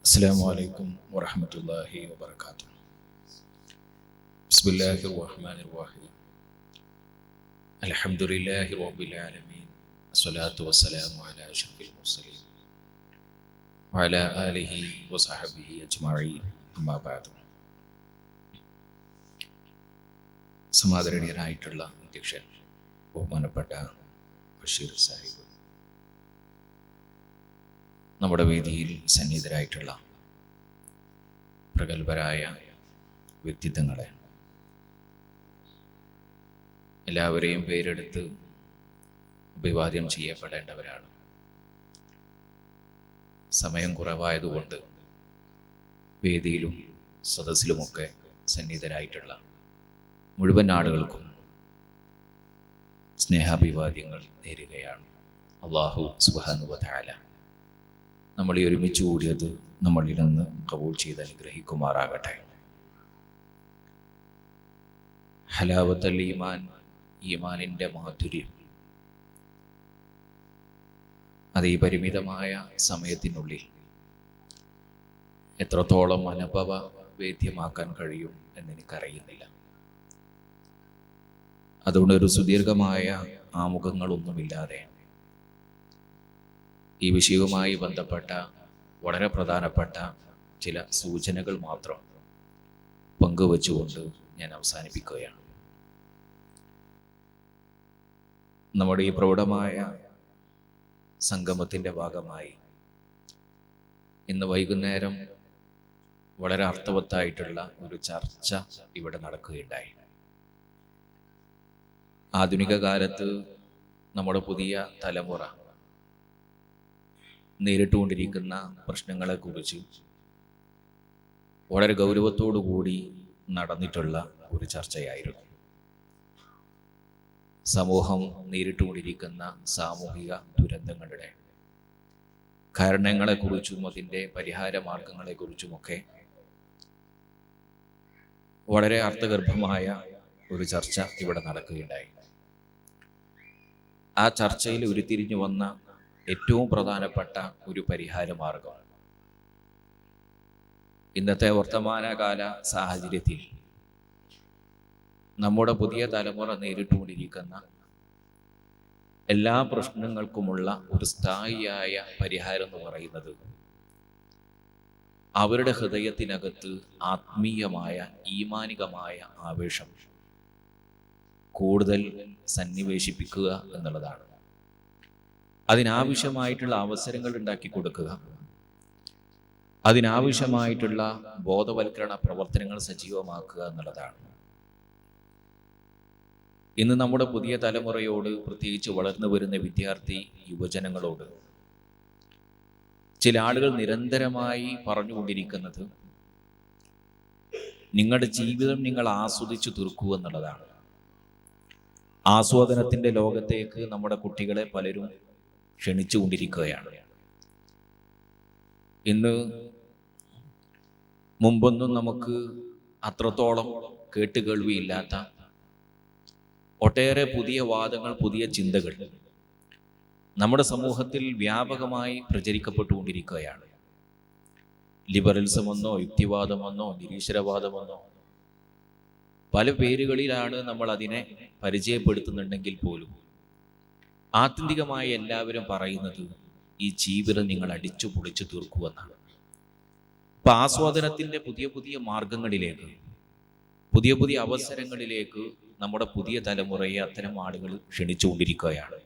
السلام عليكم ورحمة الله وبركاته. بسم الله الرحمن الرحيم. الحمد لله رب العالمين. الصلاة والسلام على أشرف المرسلين وعلى آله وصحبه أجمعين. أما بعد. സമാദരണീയനായിട്ടുള്ള അധ്യക്ഷൻ ബഹുമാനപ്പെട്ട ബഷീർ സാഹിബ്, നമ്മുടെ വേദിയിൽ സന്നിഹിതരായിട്ടുള്ള പ്രഗത്ഭരായ വ്യക്തിത്വങ്ങളെ എല്ലാവരെയും പേരെടുത്ത് അഭിവാദ്യം ചെയ്യപ്പെടേണ്ടവരാണ്. സമയം കുറവായതുകൊണ്ട് വേദിയിലും സദസ്സിലുമൊക്കെ സന്നിഹിതരായിട്ടുള്ള മുഴുവൻ ആളുകൾക്കും സ്നേഹാഭിവാദ്യങ്ങൾ നേരുകയാണ്. അല്ലാഹു സുബ്ഹാനഹു വ തആല നമ്മളെ ഒരുമിച്ച് കൂടിയത് നമ്മളിൽ നിന്ന് കബൂൽ ചെയ്ത് അനുഗ്രഹിക്കുമാറാകട്ടെ. ഹലാവത്തുൽ ഈമാൻ, ഈമാനിൻ്റെ മാധുര്യം, അത് ഈ പരിമിതമായ സമയത്തിനുള്ളിൽ എത്രത്തോളം അനുഭവ വേദ്യമാക്കാൻ കഴിയും എന്നെനിക്കറിയുന്നില്ല. അതുകൊണ്ട് ഒരു സുദീർഘമായ ആമുഖങ്ങളൊന്നുമില്ലാതെ ഈ വിഷയവുമായി ബന്ധപ്പെട്ട വളരെ പ്രധാനപ്പെട്ട ചില സൂചനകൾ മാത്രം പങ്കുവച്ചുകൊണ്ട് ഞാൻ അവസാനിപ്പിക്കുകയാണ്. നമ്മുടെ ഈ പ്രൗഢമായ സംഗമത്തിൻ്റെ ഭാഗമായി ഇന്ന് വൈകുന്നേരം വളരെ അർത്ഥവത്തായിട്ടുള്ള ഒരു ചർച്ച ഇവിടെ നടക്കുകയുണ്ടായി. ആധുനിക കാലത്ത് നമ്മുടെ പുതിയ തലമുറ നേരിട്ടുകൊണ്ടിരിക്കുന്ന പ്രശ്നങ്ങളെക്കുറിച്ച് വളരെ ഗൗരവത്തോടു കൂടി നടന്നിട്ടുള്ള ഒരു ചർച്ചയായിരുന്നു. സമൂഹം നേരിട്ടുകൊണ്ടിരിക്കുന്ന സാമൂഹിക ദുരന്തങ്ങളുടെ കാരണങ്ങളെക്കുറിച്ചും അതിൻ്റെ പരിഹാര മാർഗങ്ങളെക്കുറിച്ചുമൊക്കെ വളരെ അർത്ഥഗർഭമായ ഒരു ചർച്ച ഇവിടെ നടക്കുകയുണ്ടായി. ആ ചർച്ചയിൽ ഉരുത്തിരിഞ്ഞു വന്ന ഏറ്റവും പ്രധാനപ്പെട്ട ഒരു പരിഹാര മാർഗം ഇന്നത്തെ വർത്തമാനകാല സാഹചര്യത്തിൽ നമ്മുടെ പുതിയ തലമുറ നേരിട്ടുകൊണ്ടിരിക്കുന്ന എല്ലാ പ്രശ്നങ്ങൾക്കുമുള്ള ഒരു സ്ഥായിയായ പരിഹാരം എന്ന് പറയുന്നത് അവരുടെ ഹൃദയത്തിനകത്ത് ആത്മീയമായ ഈമാനികമായ ആവേശം കൂടുതൽ സന്നിവേശിപ്പിക്കുക എന്നുള്ളതാണ്. അതിനാവശ്യമായിട്ടുള്ള അവസരങ്ങൾ ഉണ്ടാക്കി കൊടുക്കുക, അതിനാവശ്യമായിട്ടുള്ള ബോധവൽക്കരണ പ്രവർത്തനങ്ങൾ സജീവമാക്കുക എന്നുള്ളതാണ്. ഇന്ന് നമ്മുടെ പുതിയ തലമുറയോട്, പ്രത്യേകിച്ച് വളർന്നു വരുന്ന വിദ്യാർത്ഥി യുവജനങ്ങളോട് ചില ആളുകൾ നിരന്തരമായി പറഞ്ഞുകൊണ്ടിരിക്കുന്നത് നിങ്ങളുടെ ജീവിതം നിങ്ങൾ ആസ്വദിച്ചു തീർക്കൂ എന്നുള്ളതാണ്. ആസ്വാദനത്തിൻ്റെ ലോകത്തേക്ക് നമ്മുടെ കുട്ടികളെ പലരും ക്ഷണിച്ചുകൊണ്ടിരിക്കുകയാണ്. ഇന്ന് മുമ്പൊന്നും നമുക്ക് അത്രത്തോളം കേട്ടുകേൾവിയില്ലാത്ത ഒട്ടേറെ പുതിയ വാദങ്ങൾ, പുതിയ ചിന്തകൾ നമ്മുടെ സമൂഹത്തിൽ വ്യാപകമായി പ്രചരിക്കപ്പെട്ടുകൊണ്ടിരിക്കുകയാണ്. ലിബറലിസമെന്നോ യുക്തിവാദമെന്നോ നിരീശ്വരവാദമെന്നോ പല പേരുകളിലാണ് നമ്മൾ അതിനെ പരിചയപ്പെടുത്തുന്നുണ്ടെങ്കിൽ പോലും ആത്യന്തികമായി എല്ലാവരും പറയുന്നത് ഈ ജീവിതം നിങ്ങൾ അടിച്ചു പൊളിച്ചു തീർക്കുമെന്നാണ്. അപ്പൊ ആസ്വാദനത്തിൻ്റെ പുതിയ പുതിയ മാർഗങ്ങളിലേക്ക്, പുതിയ പുതിയ അവസരങ്ങളിലേക്ക് നമ്മുടെ പുതിയ തലമുറയെ അത്തരം ആളുകൾ ക്ഷണിച്ചുകൊണ്ടിരിക്കുകയാണ്.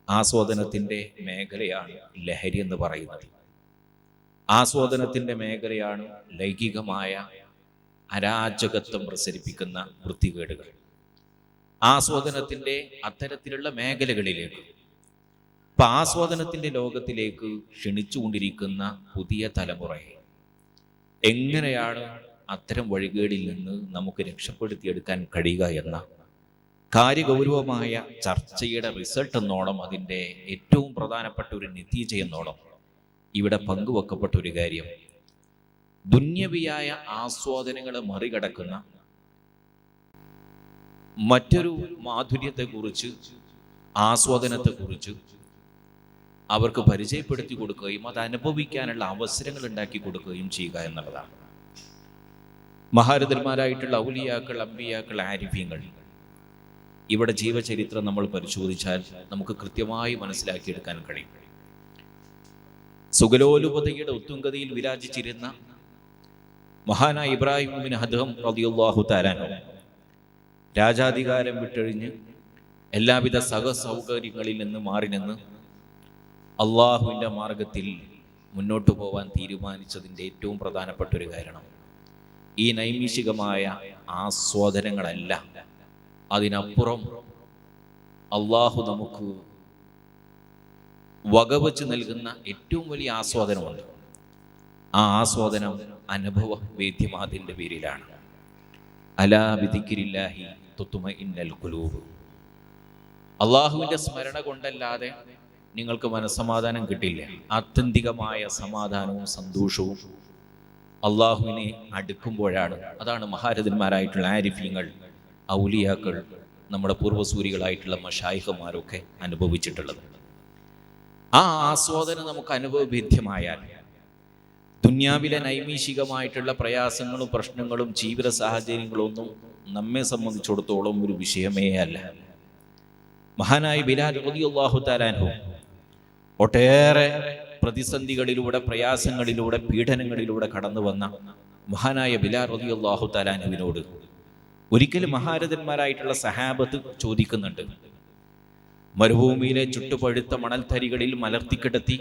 ആസ്വാദനത്തിൻ്റെ മേഖലയാണ് ലഹരി എന്ന് പറയുന്നത്. ആസ്വാദനത്തിൻ്റെ മേഖലയാണ് ലൈംഗികമായ അരാജകത്വം പ്രസരിപ്പിക്കുന്ന വൃത്തികേടുകൾ. ആസ്വാദനത്തിൻ്റെ അത്തരത്തിലുള്ള മേഖലകളിലേക്ക്, ആസ്വാദനത്തിൻ്റെ ലോകത്തിലേക്ക് ക്ഷണിച്ചുകൊണ്ടിരിക്കുന്ന പുതിയ തലമുറയെ എങ്ങനെയാണ് അത്തരം വഴികേടിൽ നിന്ന് നമുക്ക് രക്ഷപ്പെടുത്തിയെടുക്കാൻ കഴിയുക എന്ന കാര്യഗൗരവമായ ചർച്ചയുടെ റിസൾട്ട് എന്നോണം, അതിൻ്റെ ഏറ്റവും പ്രധാനപ്പെട്ട ഒരു നതീജ എന്നോണം ഇവിടെ പങ്കുവെക്കപ്പെട്ട ഒരു കാര്യം, ദുന്യവിയായ ആസ്വാദനങ്ങളെ മറികടക്കുന്ന മറ്റൊരു മാധുര്യത്തെക്കുറിച്ച്, ആസ്വാദനത്തെക്കുറിച്ച് അവർക്ക് പരിചയപ്പെടുത്തി കൊടുക്കുകയും അത് അനുഭവിക്കാനുള്ള അവസരങ്ങൾ ഉണ്ടാക്കി കൊടുക്കുകയും ചെയ്യുക എന്നുള്ളതാണ്. മഹാരഥന്മാരായിട്ടുള്ള ഔലിയാക്കൾ, അമ്പിയാക്കൾ, ആരിഫ്യങ്ങൾ ഇവിടെ ജീവചരിത്രം നമ്മൾ പരിശോധിച്ചാൽ നമുക്ക് കൃത്യമായി മനസ്സിലാക്കിയെടുക്കാൻ കഴിയും. സുഗലോലുപതയുടെ ഉത്തുംഗതയിൽ വിരാജിച്ചിരുന്ന മഹാനായ ഇബ്രാഹിം ബിൻ അദ്ഹം റളിയല്ലാഹു തആല രാജാധികാരം വിട്ടൊഴിഞ്ഞ് എല്ലാവിധ സൗകര്യങ്ങളിൽ നിന്ന് മാറി നിന്ന് അള്ളാഹുവിൻ്റെ മാർഗത്തിൽ മുന്നോട്ട് പോകാൻ തീരുമാനിച്ചതിൻ്റെ ഏറ്റവും പ്രധാനപ്പെട്ട ഒരു കാരണം ഈ നൈമിഷികമായ ആസ്വാദനങ്ങളല്ല, അതിനപ്പുറം അള്ളാഹു നമുക്ക് വകവച്ച് നൽകുന്ന ഏറ്റവും വലിയ ആസ്വാദനമുണ്ട്. ആ ആസ്വാദനം അനുഭവ വേദ്യമാതിൻ്റെ പേരിലാണ്. അലാ ബിദിക്രില്ലാഹി തുത്മഇന്നുൽ ഖുലൂബ്. അള്ളാഹുവിൻ്റെ സ്മരണ കൊണ്ടല്ലാതെ നിങ്ങൾക്ക് മനസ്സമാധാനം കിട്ടില്ല. ആത്യന്തികമായ സമാധാനവും സന്തോഷവും അള്ളാഹുവിനെ അടുക്കുമ്പോഴാണ്. അതാണ് മഹാരഥന്മാരായിട്ടുള്ള ആരിഫ്യങ്ങൾ, ഔലിയാക്കൾ, നമ്മുടെ പൂർവ്വസൂരികളായിട്ടുള്ള മശായിഖമാരൊക്കെ അനുഭവിച്ചിട്ടുള്ളത്. ആ ആസ്വാദനം നമുക്ക് അനുഭവഭേദ്യമായാൽ ദുന്യാവിലെ നൈമിഷികമായിട്ടുള്ള പ്രയാസങ്ങളും പ്രശ്നങ്ങളും ജീവിത സാഹചര്യങ്ങളൊന്നും നമ്മെ സംബന്ധിച്ചിടത്തോളം ഒരു വിഷയമേ അല്ല. മഹാനായ ബിലാൽ റളിയല്ലാഹു തആല അൻഹു ഒട്ടേറെ പ്രതിസന്ധികളിലൂടെ, പ്രയാസങ്ങളിലൂടെ, പീഡനങ്ങളിലൂടെ കടന്നു വന്ന മഹാനായ ബിലാൽ റളിയല്ലാഹു തആല അൻഹുവിനോട് ഒരിക്കലും മഹാരഥന്മാരായിട്ടുള്ള സഹാബത്ത് ചോദിക്കുന്നുണ്ട്. മരുഭൂമിയിലെ ചുട്ടുപഴുത്ത മണൽത്തരികളിൽ മലർത്തിക്കിടത്തി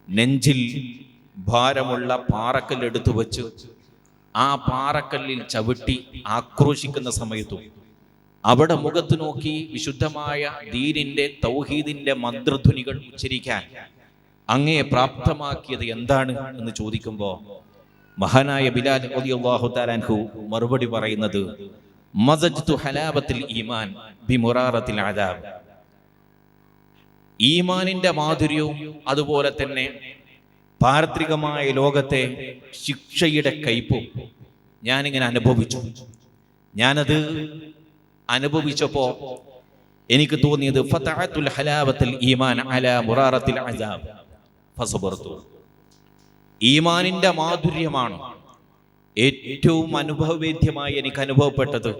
നെഞ്ചിൽ ഭാരമുള്ള പാറക്കല്ല് എടുത്തു വച്ച് ആ പാറക്കല്ലിൽ ചവിട്ടി ആക്രോശിക്കുന്ന സമയത്തും അവിടെ മുഖത്ത് നോക്കി വിശുദ്ധമായ ദീനിന്റെ തൗഹീദിന്റെ മന്ത്രധ്വനികൾ ഉച്ചരിക്കാൻ അങ്ങയെ പ്രാപ്തമാക്കിയത് എന്താണ് എന്ന് ചോദിക്കുമ്പോൾ മഹാനായ ബിലാൽ റളിയല്ലാഹു തആല അൻഹു മറുപടി പറയുന്നത് മസജ്തു ഹലാബത്തിൽ ഈമാൻ ബിമുറാറത്തിൽ അദാബ്. ഈമാനിന്റെ മാധുര്യവും അതുപോലെ തന്നെ പാരത്രികമായ ലോകത്തെ ശിക്ഷയുടെ കയ്പും ഞാനിങ്ങനെ അനുഭവിച്ചു. ഞാനത് അനുഭവിച്ചപ്പോ എനിക്ക് തോന്നിയത് ഫതഅത്തുൽ ഹലാവത്തുൽ ഈമാൻ അലാ മുറാറത്തിൽ അദാബ് ഫസബർതു. ഈമാനിന്റെ മാധുര്യമാണ് ഏറ്റവും അനുഭവവേദ്യമായി എനിക്ക് അനുഭവപ്പെട്ടത്,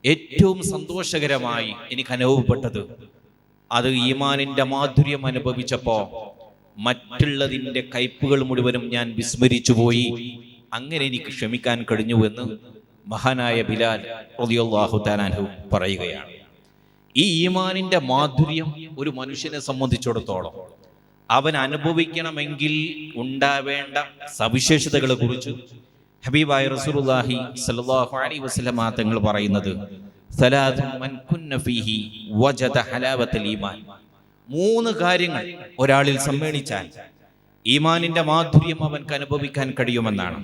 ഏറ്റവും സന്തോഷകരമായി എനിക്ക് അനുഭവപ്പെട്ടത്. അത് ഈമാനിന്റെ മാധുര്യം അനുഭവിച്ചപ്പോ മറ്റുള്ളതിൻ്റെ കയ്പുകൾ മുഴുവനും ഞാൻ വിസ്മരിച്ചു പോയി. അങ്ങനെ എനിക്ക് ക്ഷമിക്കാൻ കഴിഞ്ഞു എന്ന് മഹാനായ ബിലാൽ റളിയല്ലാഹു തആല അൻഹു പറയുകയാണ്. ഈ ഈമാനിന്റെ മാധുര്യം ഒരു മനുഷ്യനെ സംബന്ധിച്ചിടത്തോളം അവൻ അനുഭവിക്കണമെങ്കിൽ ഉണ്ടാവേണ്ട സവിശേഷതകളെ കുറിച്ച് ഹബീബായ റസൂലുള്ളാഹി സ്വല്ലല്ലാഹു അലൈഹി വസല്ലം തങ്ങൾ പറയുന്നത് സലാത്തുൻ മൻ കുന്ന ഫീഹി വജദ ഹലാവത്തുൽ ഈമാൻ. 3 കാര്യങ്ങൾ ഒരാളിൽ സമ്മേളിച്ചാൽ ഈമാനിന്റെ മാധുര്യം അവൻക്ക് അനുഭവിക്കാൻ കഴിയുമെന്നാണ്.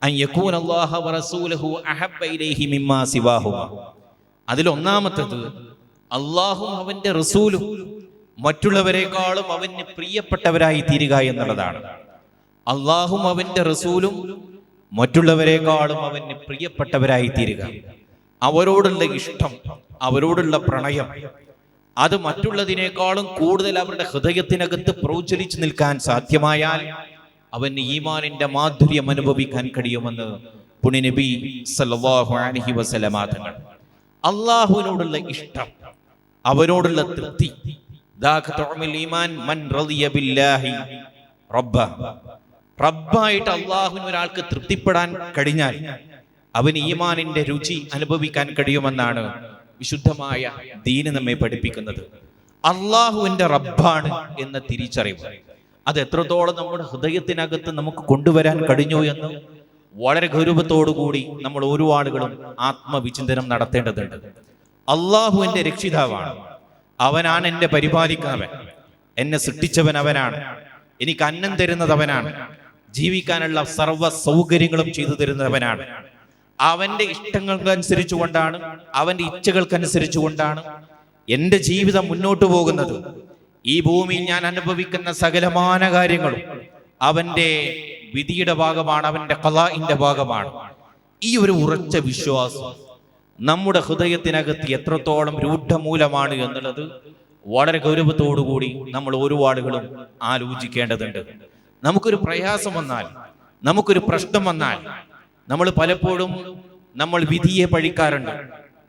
അൻ യകൂന അല്ലാഹ വറസൂലുഹു അഹബ്ബ ഇലൈഹി മിമ്മാ സിവാഹുമാ. അതിലൊന്നാമത്തേത് അല്ലാഹും അവന്റെ റസൂലും മറ്റുള്ളവരെക്കാളും അവന് പ്രിയപ്പെട്ടവരായി തീരുക എന്നുള്ളതാണ്. അല്ലാഹും അവന്റെ റസൂലും മറ്റുള്ളവരെക്കാളും അവന് പ്രിയപ്പെട്ടവരായി തീരുക. അവരോടുള്ള ഇഷ്ടം, അവരോടുള്ള പ്രണയം, അത് മറ്റുള്ളതിനേക്കാളും കൂടുതൽ അവരുടെ ഹൃദയത്തിനകത്ത് പ്രോജ്വലിച്ചു നിൽക്കാൻ സാധ്യമായാൽ അവന് ഈമാനിന്റെ മാധുര്യം അനുഭവിക്കാൻ കഴിയുമെന്ന് പുണ്യനബി സല്ലല്ലാഹു അലൈഹി വസല്ലം തങ്ങൾ. അല്ലാഹുവിനോടുള്ള ഇഷ്ടം, അവരോടുള്ള തൃപ്തി, ഈമാൻ മൻ റളിയ ബില്ലാഹി റബ്ബ. റബ്ബായിട്ട് അല്ലാഹുവിന് ഒരാൾക്ക് തൃപ്തിപ്പെടാൻ കഴിഞ്ഞാൽ അവന് ഈമാനിന്റെ രുചി അനുഭവിക്കാൻ കഴിയുമെന്നാണ് വിശുദ്ധമായ ദീന് നമ്മെ പഠിപ്പിക്കുന്നത്. അള്ളാഹുവിന്റെ റബ്ബാണ് എന്ന തിരിച്ചറിവ് അത് എത്രത്തോളം നമ്മുടെ ഹൃദയത്തിനകത്ത് നമുക്ക് കൊണ്ടുവരാൻ കഴിഞ്ഞു എന്ന് വളരെ ഗൗരവത്തോടുകൂടി നമ്മൾ ഓരോ ആളുകളും ആത്മവിചിന്തനം നടത്തേണ്ടതുണ്ട്. അള്ളാഹു എന്റെ രക്ഷിതാവാണ്, അവനാണ് എന്നെ പരിപാലിക്കുന്നവൻ, എന്നെ സൃഷ്ടിച്ചവൻ അവനാണ്, എനിക്ക് അന്നം തരുന്നത് അവനാണ്, ജീവിക്കാനുള്ള സർവ്വ സൗകര്യങ്ങളും ചെയ്തു തരുന്നവനാണ്. അവന്റെ ഇഷ്ടങ്ങൾക്കനുസരിച്ചുകൊണ്ടാണ്, അവന്റെ ഇച്ഛകൾക്കനുസരിച്ചുകൊണ്ടാണ് എൻ്റെ ജീവിതം മുന്നോട്ട് പോകുന്നത്. ഈ ഭൂമിയിൽ ഞാൻ അനുഭവിക്കുന്ന സകലമാന കാര്യങ്ങളും അവന്റെ വിധിയുടെ ഭാഗമാണ്, അവന്റെ ഖളാഇന്റെ ഭാഗമാണ്. ഈ ഒരു ഉറച്ച വിശ്വാസം നമ്മുടെ ഹൃദയത്തിനകത്ത് എത്രത്തോളം രൂഢമൂലമാണ് എന്നുള്ളത് വളരെ ഗൗരവത്തോടുകൂടി നമ്മൾ ഓരോ ആളുകളും ആലോചിക്കേണ്ടതുണ്ട്. നമുക്കൊരു പ്രയാസം വന്നാൽ, നമുക്കൊരു പ്രശ്നം വന്നാൽ, നമ്മൾ പലപ്പോഴും വിധിയെ പഴിക്കാറുണ്ട്,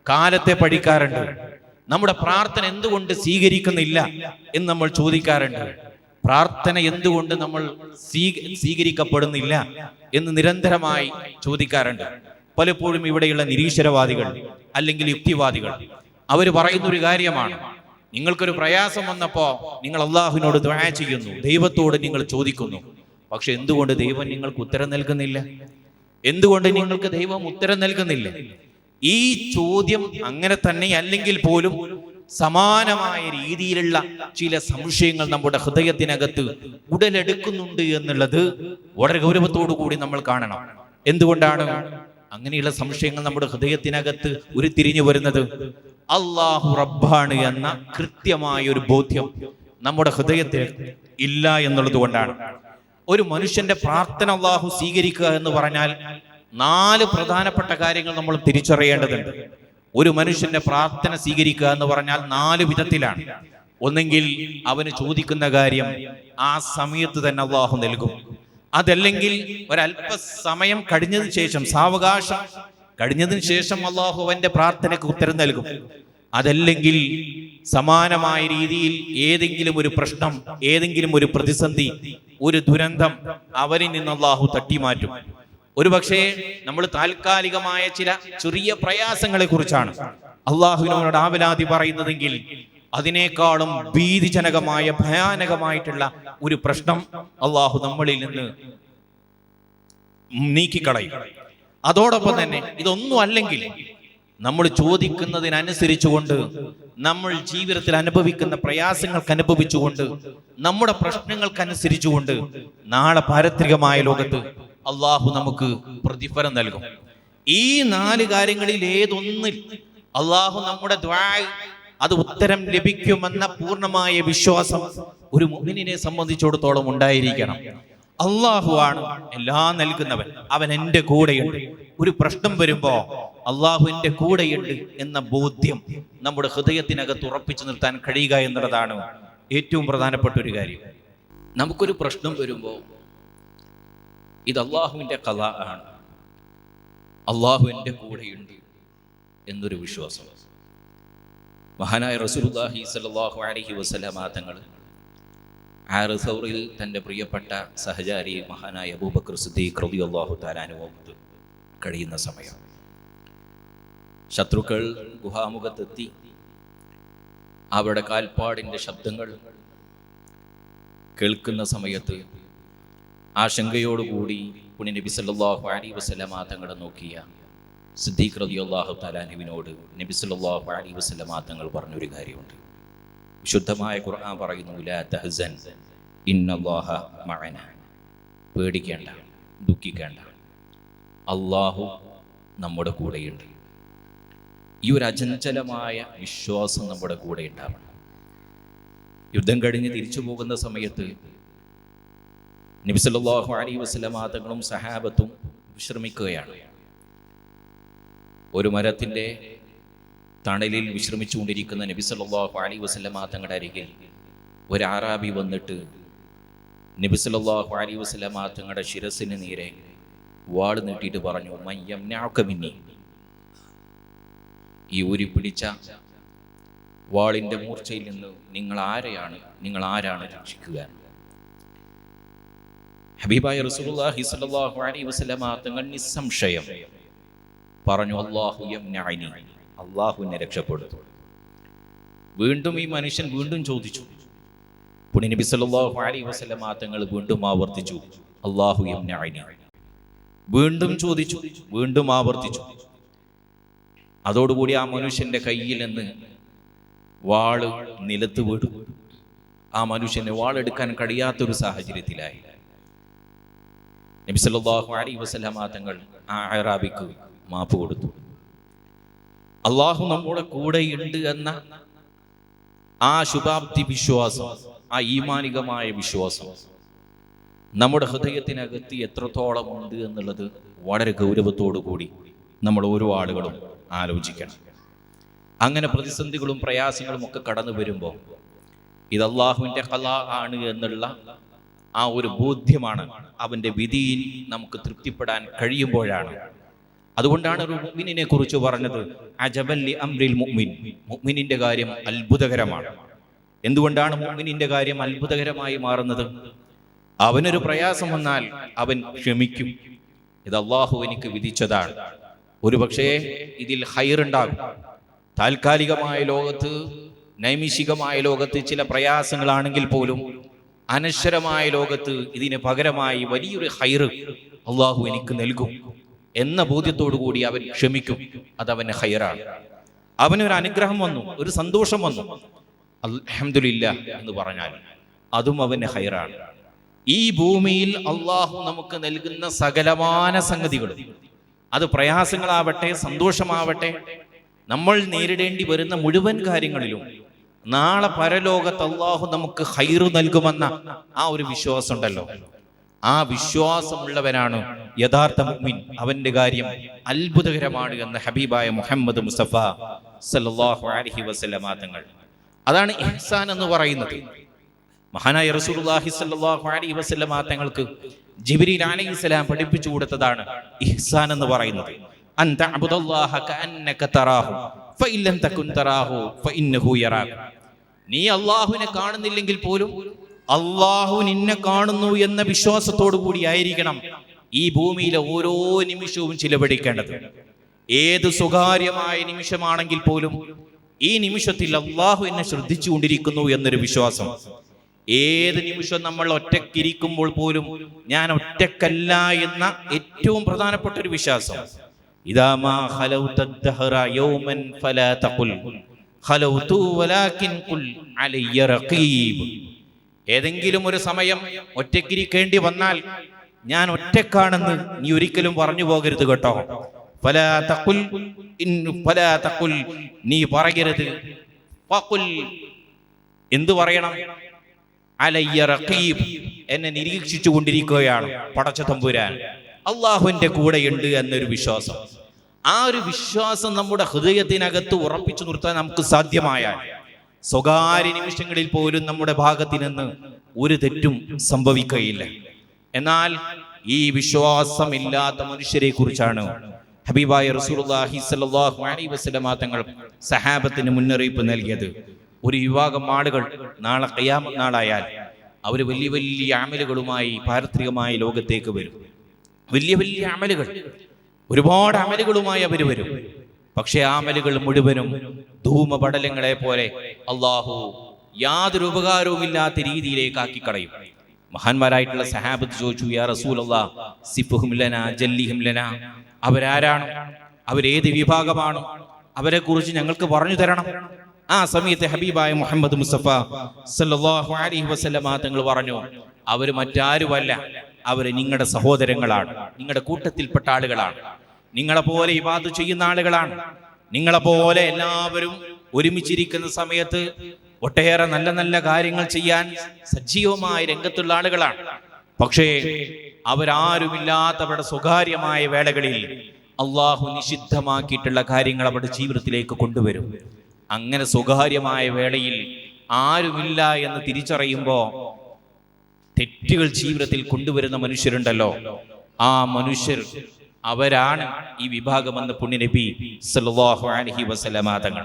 കാലത്തെ പഴിക്കാറുണ്ട്. നമ്മുടെ പ്രാർത്ഥന എന്തുകൊണ്ട് സ്വീകരിക്കുന്നില്ല എന്ന് നമ്മൾ ചോദിക്കാറുണ്ട്. പ്രാർത്ഥന എന്തുകൊണ്ട് നമ്മൾ സ്വീകരിക്കപ്പെടുന്നില്ല എന്ന് നിരന്തരമായി ചോദിക്കാറുണ്ട്. പലപ്പോഴും ഇവിടെയുള്ള നിരീശ്വരവാദികൾ അല്ലെങ്കിൽ യുക്തിവാദികൾ അവർ പറയുന്ന ഒരു കാര്യമാണ്, നിങ്ങൾക്കൊരു പ്രയാസം വന്നപ്പോൾ നിങ്ങൾ അള്ളാഹുവിനോട് ദുആ ചെയ്യുന്നു, ദൈവത്തോട് നിങ്ങൾ ചോദിക്കുന്നു. പക്ഷെ എന്തുകൊണ്ട് ദൈവം നിങ്ങൾക്ക് ഉത്തരം നൽകുന്നില്ല? എന്തുകൊണ്ട് നിങ്ങൾക്ക് ദൈവം ഉത്തരം നൽകുന്നില്ല? ഈ ചോദ്യം അങ്ങനെ തന്നെ അല്ലെങ്കിൽ പോലും സമാനമായ രീതിയിലുള്ള ചില സംശയങ്ങൾ നമ്മുടെ ഹൃദയത്തിനകത്ത് ഉടലെടുക്കുന്നുണ്ട് എന്നുള്ളത് വളരെ ഗൗരവത്തോടു കൂടി നമ്മൾ കാണണം. എന്തുകൊണ്ടാണ് അങ്ങനെയുള്ള സംശയങ്ങൾ നമ്മുടെ ഹൃദയത്തിനകത്ത് ഉരുത്തിരിഞ്ഞു വരുന്നത്? അല്ലാഹു റബ്ബാണ് എന്ന കൃത്യമായ ഒരു ബോധ്യം നമ്മുടെ ഹൃദയത്തിൽ ഇല്ല എന്നുള്ളത് കൊണ്ടാണ്. ഒരു മനുഷ്യന്റെ പ്രാർത്ഥന അല്ലാഹു സ്വീകരിക്കുക എന്ന് പറഞ്ഞാൽ 4 പ്രധാനപ്പെട്ട കാര്യങ്ങൾ നമ്മൾ തിരിച്ചറിയേണ്ടതുണ്ട്. ഒരു മനുഷ്യന്റെ പ്രാർത്ഥന സ്വീകരിക്കുക എന്ന് പറഞ്ഞാൽ 4 വിധത്തിലാണ്. ഒന്നെങ്കിൽ അവന് ചോദിക്കുന്ന കാര്യം ആ സമയത്ത് തന്നെ അല്ലാഹു നൽകും. അതല്ലെങ്കിൽ ഒരല്പസമയം കഴിഞ്ഞതിന് ശേഷം, സാവകാശം കഴിഞ്ഞതിന് ശേഷം അല്ലാഹു അവന്റെ പ്രാർത്ഥനയ്ക്ക് ഉത്തരം നൽകും. അതല്ലെങ്കിൽ സമാനമായ രീതിയിൽ ഏതെങ്കിലും ഒരു പ്രശ്നം, ഏതെങ്കിലും ഒരു പ്രതിസന്ധി, ഒരു ദുരന്തം അവരിൽ നിന്ന് അല്ലാഹു തട്ടിമാറ്റും. ഒരുപക്ഷെ നമ്മൾ താൽക്കാലികമായ ചില ചെറിയ പ്രയാസങ്ങളെ കുറിച്ചാണ് അള്ളാഹുവിനോട് ആവലാതി പറയുന്നതെങ്കിൽ അതിനേക്കാളും ഭീതിജനകമായ ഭയാനകമായിട്ടുള്ള ഒരു പ്രശ്നം അള്ളാഹു നമ്മളിൽ നിന്ന് നീക്കിക്കളയും. അതോടൊപ്പം തന്നെ ഇതൊന്നും അല്ലെങ്കിൽ നമ്മൾ ചോദിക്കുന്നതിനനുസരിച്ചുകൊണ്ട്, നമ്മൾ ജീവിതത്തിൽ അനുഭവിക്കുന്ന പ്രയാസങ്ങൾക്ക് അനുഭവിച്ചുകൊണ്ട്, നമ്മുടെ പ്രശ്നങ്ങൾക്കനുസരിച്ചുകൊണ്ട് നാളെ പാരത്രികമായ ലോകത്ത് അള്ളാഹു നമുക്ക് പ്രതിഫലം നൽകും. ഈ 4 കാര്യങ്ങളിൽ ഏതൊന്നിൽ അള്ളാഹു നമ്മുടെ ദുആ അത് ഉത്തരം ലഭിക്കുമെന്ന പൂർണ്ണമായ വിശ്വാസം ഒരു മുഅ്മിനിനെ സംബന്ധിച്ചിടത്തോളം ഉണ്ടായിരിക്കണം. അള്ളാഹു ആണ് എല്ലാം നൽകുന്നവൻ, അവൻ എൻ്റെ കൂടെയുണ്ട്. ഒരു പ്രശ്നം വരുമ്പോ അള്ളാഹു എൻ്റെ കൂടെയുണ്ട് എന്ന ബോധ്യം നമ്മുടെ ഹൃദയത്തിനകത്ത് ഉറപ്പിച്ചു നിർത്താൻ കഴിയുക എന്നുള്ളതാണ് ഏറ്റവും പ്രധാനപ്പെട്ട ഒരു കാര്യം. നമുക്കൊരു പ്രശ്നം വരുമ്പോൾ ഇത് അള്ളാഹുവിൻ്റെ ഖദാ ആണ്, അള്ളാഹു എൻ്റെ കൂടെയുണ്ട് എന്നൊരു വിശ്വാസം. മഹാനായ റസൂലുള്ളാഹി സ്വല്ലല്ലാഹു അലൈഹി വസല്ലമ തങ്ങൾ ആറസൗറിൽ തൻ്റെ പ്രിയപ്പെട്ട സഹചാരി മഹാനായ അബൂബക്കർ സിദ്ദീഖ് റളിയല്ലാഹു തആല അൻഹു കഴിയുന്ന സമയം ശത്രുക്കൾ ഗുഹാമുഖത്തെത്തി അവരുടെ കാൽപ്പാടിൻ്റെ ശബ്ദങ്ങൾ കേൾക്കുന്ന സമയത്ത് ആശങ്കയോടുകൂടി പുണ്യ നബി സല്ലല്ലാഹു അലൈഹി വസല്ലമ തങ്ങളെ നോക്കിയ സിദ്ദീഖ് റളിയല്ലാഹു തആല അൻഹുവിനോട് നബി സല്ലല്ലാഹു അലൈഹി വസല്ലമ തങ്ങൾ പറഞ്ഞൊരു കാര്യമുണ്ട്. വിശുദ്ധമായ ഖുർആൻ പറയുന്നു, ലാ തഹ്സൻ ഇന്നല്ലാഹ മഅന, പേടിക്കേണ്ട, ദുഃഖിക്കേണ്ട, അള്ളാഹു നമ്മുടെ കൂടെയുണ്ട്. ഈ ഒരു അചഞ്ചലമായ വിശ്വാസം നമ്മുടെ കൂടെ ഉണ്ടാവണം. യുദ്ധം കഴിഞ്ഞ് തിരിച്ചു പോകുന്ന സമയത്ത് നബി സല്ലല്ലാഹു അലൈഹി വസല്ലമ തങ്ങളും സഹാബത്തും വിശ്രമിക്കുകയാണ്. ഒരു മരത്തിൻ്റെ തണലിൽ വിശ്രമിച്ചുകൊണ്ടിരിക്കുന്ന നബി സല്ലല്ലാഹു അലൈഹി വസല്ലമ തങ്ങളുടെ അരികിൽ ഒരു ആറാബി വന്നിട്ട് നബി സല്ലല്ലാഹു അലൈഹി വസല്ലമ തങ്ങളുടെ ശിരസിന് നേരെ വാൾ നീട്ടിയിട്ട് പറഞ്ഞു, മയ്യംനഉക മിന്നി, ഈ ഊരി പിടിച്ച വാളിൻ്റെ മൂർച്ചയിൽ നിന്ന് നിങ്ങൾ ആരാണ് രക്ഷിക്കുക? ഹബീബായ റസൂലുള്ളാഹി സ്വല്ലല്ലാഹു അലൈഹി വസല്ലമ തങ്ങൾ നിസ്സംശയം പറഞ്ഞു, അല്ലാഹു യംനഅനി, അല്ലാഹു എന്നെ രക്ഷപ്പെടുത്തും. വീണ്ടും ഈ മനുഷ്യൻ വീണ്ടും ചോദിച്ചു. പുണ്യ നബി സല്ലല്ലാഹു അലൈഹി വസല്ലമ തങ്ങൾ വീണ്ടും ആവർത്തിച്ചു, അല്ലാഹു യംനഅനി. വീണ്ടും ചോദിച്ചു, വീണ്ടും ആവർത്തിച്ചു. അതോടുകൂടി ആ മനുഷ്യന്റെ കയ്യിൽ നിന്ന് വാള് നിലത്ത് വീണു. ആ മനുഷ്യന് വാളെടുക്കാൻ കഴിയാത്തൊരു സാഹചര്യത്തിലായി. നബി സല്ലല്ലാഹു അലൈഹി വസല്ലമ തങ്ങൾ ആ അറാബിക്ക് മാപ്പ് കൊടുത്തു. അള്ളാഹു നമ്മുടെ കൂടെയുണ്ട് എന്ന ആ ശുഭാപ്തി വിശ്വാസം, ആ ഈമാനികമായ വിശ്വാസം നമ്മുടെ ഹൃദയത്തിനകത്ത് എത്രത്തോളം ഉണ്ട് എന്നുള്ളത് വളരെ ഗൗരവത്തോടു കൂടി നമ്മൾ ഓരോ ആളുകളും ആലോചിക്കണം. അങ്ങനെ പ്രതിസന്ധികളും പ്രയാസങ്ങളും ഒക്കെ കടന്നു വരുമ്പോൾ ഇത് അള്ളാഹുവിൻ്റെ ഖലാ ആണ് എന്നുള്ള ആ ഒരു ബോധ്യമാണ്, അവൻ്റെ വിധിയിൽ നമുക്ക് തൃപ്തിപ്പെടാൻ കഴിയുമ്പോഴാണ്. അതുകൊണ്ടാണ് ഒരു മുഅ്മിനിനെ കുറിച്ച് പറഞ്ഞത് അജബൻ ലി അംരിൽ മുഅ്മിൻ, മുഅ്മിനിന്റെ കാര്യം അത്ഭുതകരമാണ്. എന്തുകൊണ്ടാണ് മുഅ്മിനിന്റെ കാര്യം അത്ഭുതകരമായി മാറുന്നത്? അവനൊരു പ്രയാസം വന്നാൽ അവൻ ക്ഷമിക്കും. ഇത് അള്ളാഹു എനിക്ക് വിധിച്ചതാണ്. ഒരു പക്ഷേ ഇതിൽ ഹൈറുണ്ടാകും. താൽക്കാലികമായ ലോകത്ത്, നൈമിഷികമായ ലോകത്ത് ചില പ്രയാസങ്ങളാണെങ്കിൽ പോലും അനശ്വരമായ ലോകത്ത് ഇതിന് പകരമായി വലിയൊരു ഹൈറ് അള്ളാഹു എനിക്ക് നൽകും എന്ന ബോധ്യത്തോടു കൂടി അവൻ ക്ഷമിക്കും. അതവന് ഹൈറാണ്. അവനൊരു അനുഗ്രഹം വന്നു, ഒരു സന്തോഷം വന്നു, അൽഹംദുലില്ലാഹ് എന്ന് പറഞ്ഞാൽ അതും അവന് ഹൈറാണ്. ഈ ഭൂമിയിൽ അള്ളാഹു നമുക്ക് നൽകുന്ന സകലമാന സംഗതികളും, അത് പ്രയാസങ്ങളാവട്ടെ സന്തോഷമാവട്ടെ, നമ്മൾ നേരിടേണ്ടി വരുന്ന മുഴുവൻ കാര്യങ്ങളിലും നാളെ പരലോകത്ത് അള്ളാഹു നമുക്ക് ഹൈറ് നൽകുമെന്ന ആ ഒരു വിശ്വാസം ഉണ്ടല്ലോ, ആ വിശ്വാസമുള്ളവനാണ് യഥാർത്ഥ മുഅ്മിൻ. അവന്റെ കാര്യം അത്ഭുതകരമാണ് എന്ന് ഹബീബായ മുഹമ്മദ് മുസ്തഫ സല്ലല്ലാഹു അലൈഹി വസല്ലം തങ്ങൾ. അതാണ് ഇഹ്സാൻ എന്ന് പറയുന്നത്. മഹാനായ റസൂലുള്ളാഹി സ്വല്ലല്ലാഹു അലൈഹി വസല്ലം തങ്ങൾക്ക് ജിബ്രീൽ അലൈഹിസ്സലാം പഠിപ്പിച്ചു കൊടുത്തതാണ് ഇഹ്സാൻ എന്ന് പറയുന്നത്. അൻ തഅബുദല്ലാഹ കഅന്നക തറാഹു ഫഇൻ ലം തകുൻ തറാഹു ഫഇന്നഹു യറാക. നീ അല്ലാഹുവിനെ കാണുന്നില്ലെങ്കിൽ പോലും അല്ലാഹു നിന്നെ കാണുന്നു എന്ന വിശ്വാസത്തോടു കൂടി ആയിരിക്കണം ഈ ഭൂമിയിലെ ഓരോ നിമിഷവും ചിലവഴിക്കേണ്ടത്. ഏത് സ്വകാര്യമായ നിമിഷമാണെങ്കിൽ പോലും ഈ നിമിഷത്തിൽ അല്ലാഹു എന്നെ ശ്രദ്ധിച്ചുകൊണ്ടിരിക്കുന്നു എന്നൊരു വിശ്വാസം. ഏത് നിമിഷം നമ്മൾ ഒറ്റക്കിരിക്കുമ്പോൾ പോലും ഞാൻ ഒറ്റക്കല്ല എന്ന ഏറ്റവും പ്രധാനപ്പെട്ട ഒരു വിശ്വാസം. ഇദാ മാ ഖലൗത ദഹറ യൗമൻ ഫലാ തഖുൽ ഖലൗതു വലാകിൻ ഖുൽ അലയ്യ റഖീബ്. ഏതെങ്കിലും ഒരു സമയം ഒറ്റക്കിരിക്കേണ്ടി വന്നാൽ ഞാൻ ഒറ്റക്കാണെന്ന് നീ ഒരിക്കലും പറഞ്ഞു പോകരുത് കേട്ടോ. ഫലാ തഖുൽ ഫലാ തഖുൽ, നീ പറയരുത്. ഫഖുൽ, എന്തു പറയണം? അലയ്യ റഖീബ്, എന്നെ നിരീക്ഷിച്ചു കൊണ്ടിരിക്കുകയാണ് പടച്ച തമ്പുരാൻ, അള്ളാഹുവിന്റെ കൂടെയുണ്ട് എന്നൊരു വിശ്വാസം. ആ ഒരു വിശ്വാസം നമ്മുടെ ഹൃദയത്തിനകത്ത് ഉറപ്പിച്ചു നിർത്താൻ നമുക്ക് സാധ്യമായാൽ സ്വകാര്യ നിമിഷങ്ങളിൽ പോലും നമ്മുടെ ഭാഗത്ത് നിന്ന് ഒരു തെറ്റും സംഭവിക്കുകയില്ല. എന്നാൽ ഈ വിശ്വാസമില്ലാത്ത മനുഷ്യരെ കുറിച്ചാണ് ഹബീബായ റസൂലുള്ളാഹി സ്വല്ലല്ലാഹു അലൈഹി വസല്ലം തങ്ങൾ സഹാബത്തിന് മുന്നറിയിപ്പ് നൽകിയത്. ഒരു വിഭാഗം ആളുകൾ നാളെ ഖിയാമത്ത് നാളായാൽ അവർ വലിയ വലിയ അമലുകളുമായി പാരത്രികമായ ലോകത്തേക്ക് വരും. വലിയ വലിയ അമലുകൾ, ഒരുപാട് അമലുകളുമായി അവർ വരും. പക്ഷെ ആ അമലുകൾ മുഴുവനും ധൂമപടലങ്ങളെ പോലെ അള്ളാഹു യാതൊരു ഉപകാരവുമില്ലാത്ത രീതിയിലേക്ക് ആക്കിക്കളയും. മഹാന്മാരായിട്ടുള്ള സഹാബത്ത് ചോദിച്ചു, യാ റസൂലല്ലാഹ് സിഫ്ഹും ലനാ ജല്ലിഹും ലനാ, അവരാരാണ്, അവരേത് വിഭാഗമാണ്, അവരെ കുറിച്ച് ഞങ്ങൾക്ക് പറഞ്ഞു തരണം. ആ സമയത്ത് ഹബീബായ മുഹമ്മദ് മുസ്തഫ സല്ലല്ലാഹു അലൈഹി വസല്ലം തങ്ങൾ പറഞ്ഞു, അവർ മറ്റാരുമല്ല, അവർ നിങ്ങളുടെ സഹോദരങ്ങളാണ്, നിങ്ങളുടെ കൂട്ടത്തിൽപ്പെട്ട ആളുകളാണ്, നിങ്ങളെ പോലെ ഇബാദത്ത് ചെയ്യുന്ന ആളുകളാണ്, നിങ്ങളെ പോലെ എല്ലാവരും ഒരുമിച്ചിരിക്കുന്ന സമയത്ത് ഒട്ടേറെ നല്ല നല്ല കാര്യങ്ങൾ ചെയ്യാൻ സജീവമായ രംഗത്തുള്ള ആളുകളാണ്. പക്ഷേ അവരാരുമില്ലാത്തവരുടെ സ്വകാര്യമായ വേളകളിൽ അള്ളാഹു നിഷിദ്ധമാക്കിയിട്ടുള്ള കാര്യങ്ങൾ അവരുടെ ജീവിതത്തിലേക്ക് കൊണ്ടുവരും. അങ്ങനെ സ്വകാര്യമായ വേളയിൽ ആരുമില്ല എന്ന് തിരിച്ചറിയുമ്പോൾ തെറ്റുകൾ ജീവിതത്തിൽ കൊണ്ടുവരുന്ന മനുഷ്യരുണ്ടല്ലോ, ആ മനുഷ്യർ അവരാണ് ഈ വിഭാഗമെന്ന് പുണ്യനബി സല്ലല്ലാഹു അലൈഹി വസല്ലം തങ്ങൾ.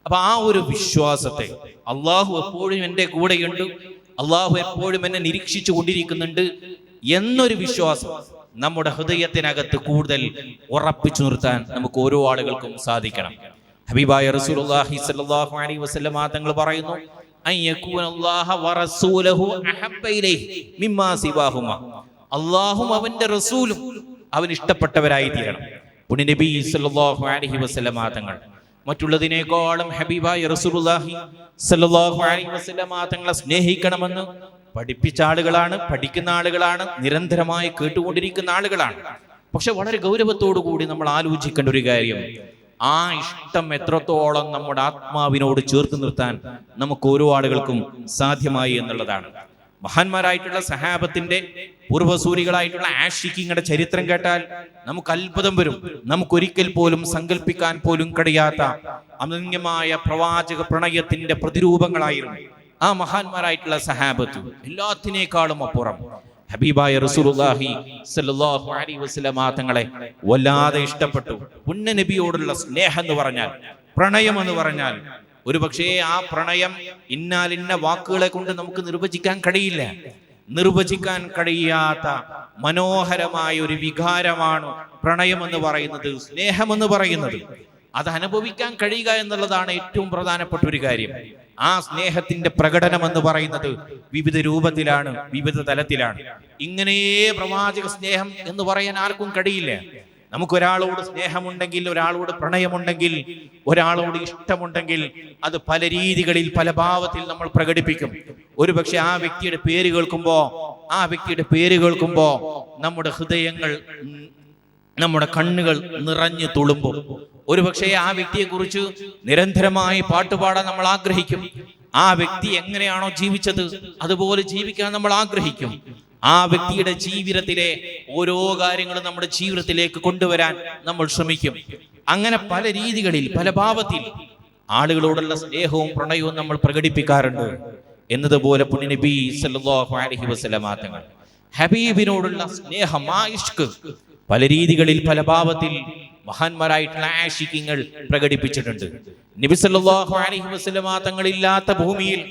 അപ്പൊ ആ ഒരു വിശ്വാസത്തെ, അള്ളാഹു എപ്പോഴും എൻ്റെ കൂടെയുണ്ട്, അള്ളാഹു എപ്പോഴും എന്നെ നിരീക്ഷിച്ചു കൊണ്ടിരിക്കുന്നുണ്ട് എന്നൊരു വിശ്വാസം നമ്മുടെ ഹൃദയത്തിനകത്ത് കൂടുതൽ ഉറപ്പിച്ചു നിർത്താൻ നമുക്ക് ഓരോ ആളുകൾക്കും സാധിക്കണം. ഹബീബായ റസൂലുള്ളാഹി സ്വല്ലല്ലാഹു അലൈഹി വസല്ലം തങ്ങൾ പറയുന്നു, അയ്യകൂനല്ലാഹ വറസൂലുഹു അഹബ്ബ ഇലൈഹി മിമ്മാ സിവാഹുമാ, അല്ലാഹും അവന്റെ റസൂലും അവന് ഇഷ്ടപ്പെട്ടവരായി തീരണം. പുണ്യനബി സല്ലല്ലാഹു അലൈഹി വസല്ലം തങ്ങൾ മറ്റുള്ളതിനേക്കാളും ഹബീബായ റസൂലുള്ളാഹി സല്ലല്ലാഹു അലൈഹി വസല്ലം തങ്ങളെ സ്നേഹിക്കണമെന്ന് പഠിപ്പിച്ച ആളുകളാണ്, പഠിക്കുന്ന ആളുകളാണ്, നിരന്തരമായി കേട്ടുകൊണ്ടിരിക്കുന്ന ആളുകളാണ്. പക്ഷെ വളരെ ഗൗരവത്തോടു കൂടി നമ്മൾ ആലോചിക്കേണ്ട ഒരു കാര്യം, ആ ഇഷ്ടം എത്രത്തോളം നമ്മുടെ ആത്മാവിനോട് ചേർത്ത് നിർത്താൻ നമുക്ക് ഓരോ ആളുകൾക്കും സാധ്യമായി എന്നുള്ളതാണ്. മഹാന്മാരായിട്ടുള്ള സഹാബത്തിന്റെ പൂർവ്വസൂരികളായിട്ടുള്ള ആഷിഖിങ്ങളുടെ ചരിത്രം കേട്ടാൽ നമുക്ക് അത്ഭുതം വരും. നമുക്കൊരിക്കൽ പോലും സങ്കല്പിക്കാൻ പോലും കഴിയാത്ത അനന്യമായ പ്രവാചക പ്രണയത്തിന്റെ പ്രതിരൂപങ്ങളായിരുന്നു ആ മഹാന്മാരായിട്ടുള്ള സഹാബത്ത്. എല്ലാത്തിനേക്കാളും അപ്പുറം ഹബീബായ റസൂലുള്ളാഹി സ്വല്ലല്ലാഹു അലൈഹി വസല്ലം തങ്ങളെ വല്ലാതെ ഇഷ്ടപ്പെട്ടു. പുണ്യ നബിയോടുള്ള സ്നേഹം എന്ന് പറഞ്ഞാൽ, പ്രണയം എന്ന് പറഞ്ഞാൽ, ഒരു പക്ഷേ ആ പ്രണയം ഇന്നാലിന്ന വാക്കുകളെ കൊണ്ട് നമുക്ക് നിർവചിക്കാൻ കഴിയില്ല. നിർവചിക്കാൻ കഴിയാത്ത മനോഹരമായ ഒരു വികാരമാണ് പ്രണയം എന്ന് പറയുന്നത്, സ്നേഹമെന്ന് പറയുന്നത്. അത് അനുഭവിക്കാൻ കഴിയുക എന്നുള്ളതാണ് ഏറ്റവും പ്രധാനപ്പെട്ട ഒരു കാര്യം. ആ സ്നേഹത്തിന്റെ പ്രകടനം എന്ന് പറയുന്നത് വിവിധ രൂപത്തിലാണ്, വിവിധ തലത്തിലാണ്. ഇങ്ങനെ പ്രവാചക സ്നേഹം എന്ന് പറയാൻ ആർക്കും കഴിയില്ല. നമുക്കൊരാളോട് സ്നേഹമുണ്ടെങ്കിൽ, ഒരാളോട് പ്രണയമുണ്ടെങ്കിൽ, ഒരാളോട് ഇഷ്ടമുണ്ടെങ്കിൽ അത് പല രീതികളിൽ, പല ഭാവത്തിൽ നമ്മൾ പ്രകടിപ്പിക്കും. ഒരു പക്ഷെ ആ വ്യക്തിയുടെ പേര് കേൾക്കുമ്പോ നമ്മുടെ ഹൃദയങ്ങൾ, നമ്മുടെ കണ്ണുകൾ നിറഞ്ഞു തുളുമ്പും. ഒരുപക്ഷെ ആ വ്യക്തിയെ കുറിച്ച് നിരന്തരമായി പാട്ടുപാടാൻ നമ്മൾ ആഗ്രഹിക്കും. ആ വ്യക്തി എങ്ങനെയാണോ ജീവിച്ചത് അതുപോലെ ജീവിക്കാൻ നമ്മൾ ആഗ്രഹിക്കും. ആ വ്യക്തിയുടെ ജീവിതത്തിലെ ഓരോ കാര്യങ്ങളും നമ്മുടെ ജീവിതത്തിലേക്ക് കൊണ്ടുവരാൻ നമ്മൾ ശ്രമിക്കും. അങ്ങനെ പല രീതികളിൽ, പല ഭാവത്തിൽ ആളുകളോടുള്ള സ്നേഹവും പ്രണയവും നമ്മൾ പ്രകടിപ്പിക്കാറുണ്ട്. എന്നതുപോലെ പുണ്യ നബി സല്ലല്ലാഹു അലൈഹി വസല്ലം തങ്ങൾ ഹബീബിനോടുള്ള സ്നേഹം, ആ ഇഷ്ക് പല രീതികളിൽ, പല ഭാവത്തിൽ മഹാന്മാരായിട്ടുള്ള ആശിഖ്യങ്ങൾ പ്രകടിപ്പിച്ചിട്ടുണ്ട്. നബി സല്ലല്ലാഹു അലൈഹി വസല്ലം തങ്ങളില്ലാത്ത ഭൂമിയിൽ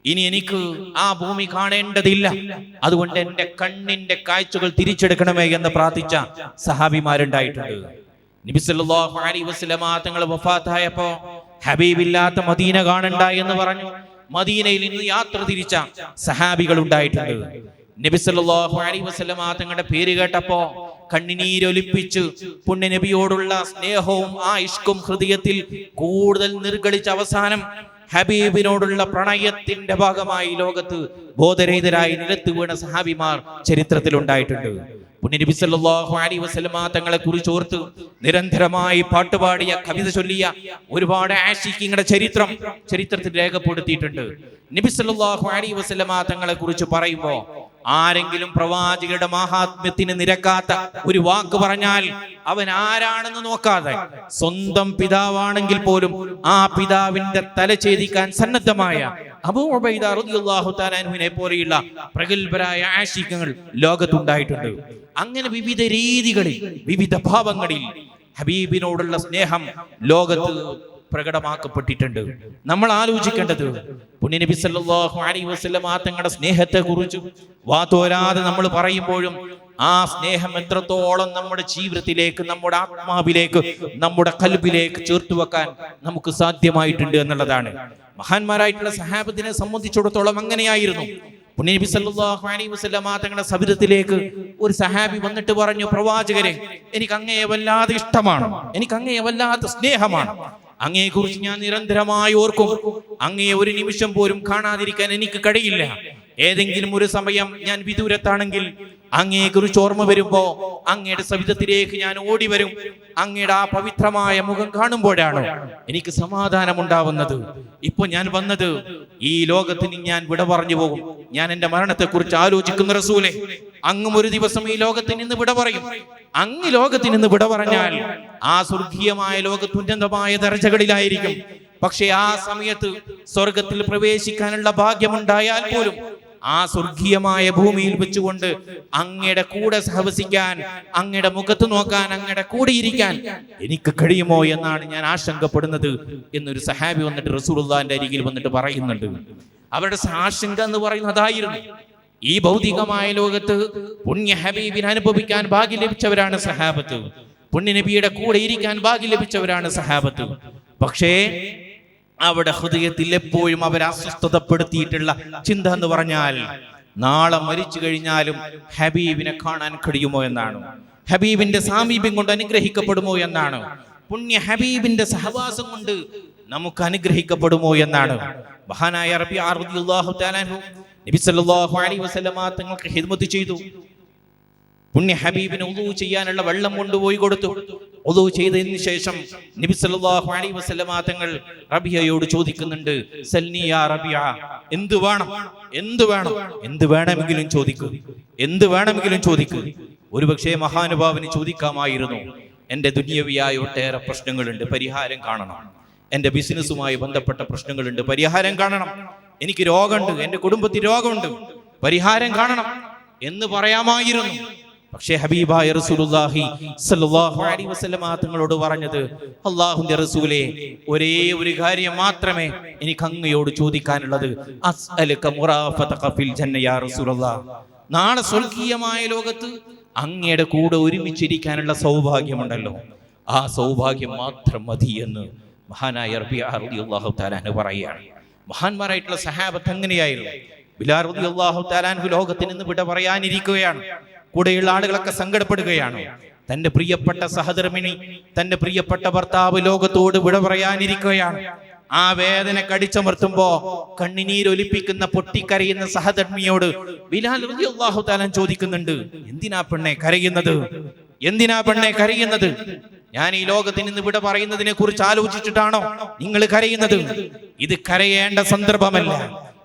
ഇനി എനിക്ക് ആ ഭൂമി കാണേണ്ടതില്ല, അതുകൊണ്ട് എന്റെ കണ്ണിന്റെ കാഴ്ചകൾ തിരിച്ചെടുക്കണമേ എന്ന് പ്രാർത്ഥിച്ച സഹാബിമാരുണ്ടായിട്ടുണ്ട്. നബി സല്ലല്ലാഹു അലൈഹി വസല്ലം തങ്ങൾ വഫാത്തായപ്പോ ഹബീബില്ലാത്ത മദീന കാണണ്ട എന്ന് പറഞ്ഞു മദീനയിൽ നിന്ന് യാത്ര തിരിച്ച സഹാബികൾ ഉണ്ടായിട്ടുണ്ട്. നബി സല്ലല്ലാഹു അലൈഹി വസല്ലം തങ്ങളുടെ പേര് കേട്ടപ്പോ കണ്ണുനീരൊലിപ്പിച്ച് പുണ്യ നബിയോടുള്ള സ്നേഹവും ആ ഇഷ്കും ഹൃദയത്തിൽ കൂടുതൽ നിർഗളിച്ച അവസാനം ഹബീബിനോടുള്ള പ്രണയത്തിന്റെ ഭാഗമായി ലോകത്ത് ബോധരഹിതരായി നിലത്ത് വീണ സഹാബിമാർ ചരിത്രത്തിൽ ഉണ്ടായിട്ടുണ്ട്. പുണ്യ നബി സല്ലല്ലാഹു അലൈഹി വസല്ലം തങ്ങളെ കുറിച്ച് ഓർത്ത് നിരന്തരമായി പാട്ടുപാടിയ, കവിത ചൊല്ലിയ ഒരുപാട് ആശിഖ്യങ്ങളുടെ ചരിത്രത്തിൽ രേഖപ്പെടുത്തിയിട്ടുണ്ട്. നബി സല്ലല്ലാഹു അലൈഹി വസല്ലം തങ്ങളെ കുറിച്ച് പറയുമ്പോ ആരെങ്കിലും പ്രവാചകരുടെ മഹാത്മ്യത്തിന് നിരക്കാത്ത ഒരു വാക്ക് പറഞ്ഞാൽ അവൻ ആരാണെന്ന് നോക്കാതെ, സ്വന്തം പിതാവാണെങ്കിൽ പോലും ആ പിതാവിന്റെ തല ഛേദിക്കാൻ സന്നദ്ധമായ അബൂ ഉബൈദ റളിയല്ലാഹു തആല അൻഹുവിനെ പോലെയുള്ള പ്രഗൽഭരായ ആശിഖ്യങ്ങൾ ലോകത്തുണ്ടായിട്ടുണ്ട്. അങ്ങനെ വിവിധ രീതികളിൽ, വിവിധ ഭാവങ്ങളിൽ ഹബീബിനോടുള്ള സ്നേഹം ലോകത്ത് പ്രകടമാക്കപ്പെട്ടിട്ടുണ്ട്. നമ്മൾ ആലോചിക്കേണ്ടത് പുണ്യ നബി സല്ലല്ലാഹു അലൈഹി വസല്ലം തങ്ങളുടെ സ്നേഹത്തെ കുറിച്ച് വാതോരാതെ നമ്മൾ പറയുമ്പോഴും ആ സ്നേഹം എത്രത്തോളം നമ്മുടെ ജീവിതത്തിലേക്ക്, നമ്മുടെ ആത്മാവിലേക്ക്, നമ്മുടെ ഖൽബിലേക്ക് ചേർത്ത് വെക്കാൻ നമുക്ക് സാധ്യമായിട്ടുണ്ട് എന്നുള്ളതാണ്. മഹാന്മാരായിട്ടുള്ള സഹാബത്തിനെ സംബന്ധിച്ചിടത്തോളം അങ്ങനെയായിരുന്നു. പുണ്യ നബി സല്ലല്ലാഹു അലൈഹി വസല്ലം തങ്ങളുടെ സവിധത്തിലേക്ക് ഒരു സഹാബി വന്നിട്ട് പറഞ്ഞു, പ്രവാചകരെ, എനിക്ക് അങ്ങയെ വല്ലാതെ ഇഷ്ടമാണ്, എനിക്ക് അങ്ങയെ വല്ലാത്ത സ്നേഹമാണ്, അങ്ങയെ കുറിച്ച് ഞാൻ നിരന്തരമായി ഓർക്കും, അങ്ങയെ ഒരു നിമിഷം പോലും കാണാതിരിക്കാൻ എനിക്ക് കഴിയില്ല. ഏതെങ്കിലും ഒരു സമയം ഞാൻ വിദൂരത്താണെങ്കിൽ അങ്ങയെ കുറിച്ച് ഓർമ്മ വരുമ്പോ അങ്ങയുടെ സവിധത്തിലേക്ക് ഞാൻ ഓടി വരും. അങ്ങയുടെ ആ പവിത്രമായ മുഖം കാണുമ്പോഴാണ് എനിക്ക് സമാധാനം ഉണ്ടാവുന്നത്. ഇപ്പൊ ഞാൻ വന്നത് ഈ ലോകത്തിന് ഞാൻ വിട പറഞ്ഞു പോകും. ഞാൻ എന്റെ മരണത്തെ കുറിച്ച് ആലോചിക്കുന്ന റസൂലേ, അങ്ങും ഒരു ദിവസം ഈ ലോകത്തിൽ നിന്ന് വിട പറയും. അങ്ങ് ലോകത്തിൽ നിന്ന് വിട പറഞ്ഞാൽ ആ സ്വർഗീയമായ ലോകത്ത് ഉന്നതമായ ദർജകളിലായിരിക്കും. പക്ഷെ ആ സമയത്ത് സ്വർഗത്തിൽ പ്രവേശിക്കാനുള്ള ഭാഗ്യമുണ്ടായാൽ പോലും ആ സ്വർഗീയമായ ഭൂമിയിൽ വെച്ചുകൊണ്ട് അങ്ങയുടെ കൂടെ സഹവസിക്കാൻ, അങ്ങയുടെ മുഖത്ത് നോക്കാൻ, അങ്ങയുടെ കൂടെ ഇരിക്കാൻ എനിക്ക് കഴിയുമോ എന്നാണ് ഞാൻ ആശങ്കപ്പെടുന്നത് എന്നൊരു സഹാബി വന്നിട്ട് റസൂലുള്ളാഹിന്റെ അരികിൽ വന്നിട്ട് പറയുന്നുണ്ട്. അവരുടെ ആശങ്ക എന്ന് പറയുന്നത് അതായിരുന്നു. ഈ ഭൗതികമായ ലോകത്ത് പുണ്യ ഹബീബിനെ അനുഭവിക്കാൻ ഭാഗ്യം ലഭിച്ചവരാണ് സഹാബത്ത്. പുണ്യ നബിയുടെ കൂടെ ഇരിക്കാൻ ഭാഗ്യം ലഭിച്ചവരാണ് സഹാബത്ത്. പക്ഷേ അവിടെ ഹൃദയത്തിൽ എപ്പോഴും അവരെ അസ്വസ്ഥതപ്പെടുത്തിയിട്ടുള്ള ചിന്ത എന്ന് പറഞ്ഞാൽ, നാളെ മരിച്ചു കഴിഞ്ഞാലും ഹബീബിനെ കാണാൻ കഴിയുമോ എന്നാണ്, ഹബീബിന്റെ സാമീപ്യം കൊണ്ട് അനുഗ്രഹിക്കപ്പെടുമോ എന്നാണ്, പുണ്യ ഹബീബിന്റെ സഹവാസം കൊണ്ട് നമുക്ക് അനുഗ്രഹിക്കപ്പെടുമോ എന്നാണ്. മഹാനായ റബീഅ റളിയല്ലാഹു തആല അൻഹു നബി സല്ലല്ലാഹു അലൈഹി വസല്ലം തങ്ങൾക്ക് ഖിദ്മത്ത് ചെയ്തു. പുണ്യ ഹബീബിന് ഉളൂ ചെയ്യാനുള്ള വെള്ളം കൊണ്ടുപോയി കൊടുത്തു. വുളൂ ചെയ്തതിന് ശേഷം നബി സല്ലല്ലാഹു അലൈഹി വസല്ലമ തങ്ങൾ റബിയയോട് ചോദിക്കുന്നുണ്ട്, സൽനി യാ റബിയ, എന്ത് വേണമെങ്കിലും ചോദിക്കൂ. ഒരുപക്ഷെ മഹാനുഭാവന് ചോദിക്കാമായിരുന്നു, എൻ്റെ ദുനിയവിയായ ഒട്ടേറെ പ്രശ്നങ്ങളുണ്ട്, പരിഹാരം കാണണം. എൻ്റെ ബിസിനസ്സുമായി ബന്ധപ്പെട്ട പ്രശ്നങ്ങളുണ്ട്, പരിഹാരം കാണണം. എനിക്ക് രോഗമുണ്ട്, എൻ്റെ കുടുംബത്തിൽ രോഗമുണ്ട്, പരിഹാരം കാണണം എന്ന് പറയാമായിരുന്നു. പക്ഷേ ഹബീബായ റസൂലുള്ളാഹി സ്വല്ലല്ലാഹു അലൈഹി വസല്ലമ തങ്ങളോട് പറഞ്ഞത്, അല്ലാഹുവിന്റെ റസൂലേ, ഒരേ ഒരു കാര്യം മാത്രമേ എനിക്ക് അങ്ങയോട് ചോദിക്കാനുള്ളത്, അസ്അലുക മുറാഫതക ഫിൽ ജന്ന യാ റസൂലല്ലാഹ്. നാളെ സ്വർഗീയമായ ലോകത്ത് അങ്ങയുടെ കൂടെ ഒരുമിച്ചിരിക്കാനുള്ള സൗഭാഗ്യമുണ്ടല്ലോ, ആ സൗഭാഗ്യം മാത്രം മതി എന്ന് മഹാനായ റബീഅ റളിയല്ലാഹു തആല അൻഹു പറയുകയാണ്. മഹാന്മാരായിട്ടുള്ള സഹാബത്ത് അങ്ങനെയായിരുന്നു. ബിലാൽ റളിയല്ലാഹു തആല അൻഹു ലോകത്തിൽ നിന്ന് വിട പറയാനിരിക്കുകയാണ്. കൂടെയുള്ള ആളുകളൊക്കെ സങ്കടപ്പെടുകയാണ്. തന്റെ പ്രിയപ്പെട്ട സഹധർമ്മിണി, തന്റെ പ്രിയപ്പെട്ട ഭർത്താവ് ലോകത്തോട് വിട പറയാനിരിക്കുകയാണ്. ആ വേദന കടിച്ചമർത്തുമ്പോ കണ്ണുനീരൊലിപ്പിക്കുന്ന പൊട്ടിക്കരയുന്ന സഹധർമ്മിയോട് ബിലാൽ റളിയല്ലാഹു തആല ചോദിക്കുന്നുണ്ട്, എന്തിനാ പെണ്ണെ കരയുന്നത്? ഞാൻ ഈ ലോകത്തിൽ നിന്ന് വിട പറയുന്നതിനെ കുറിച്ച് ആലോചിച്ചിട്ടാണോ നിങ്ങൾ കരയുന്നത്? ഇത് കരയേണ്ട സന്ദർഭമല്ല,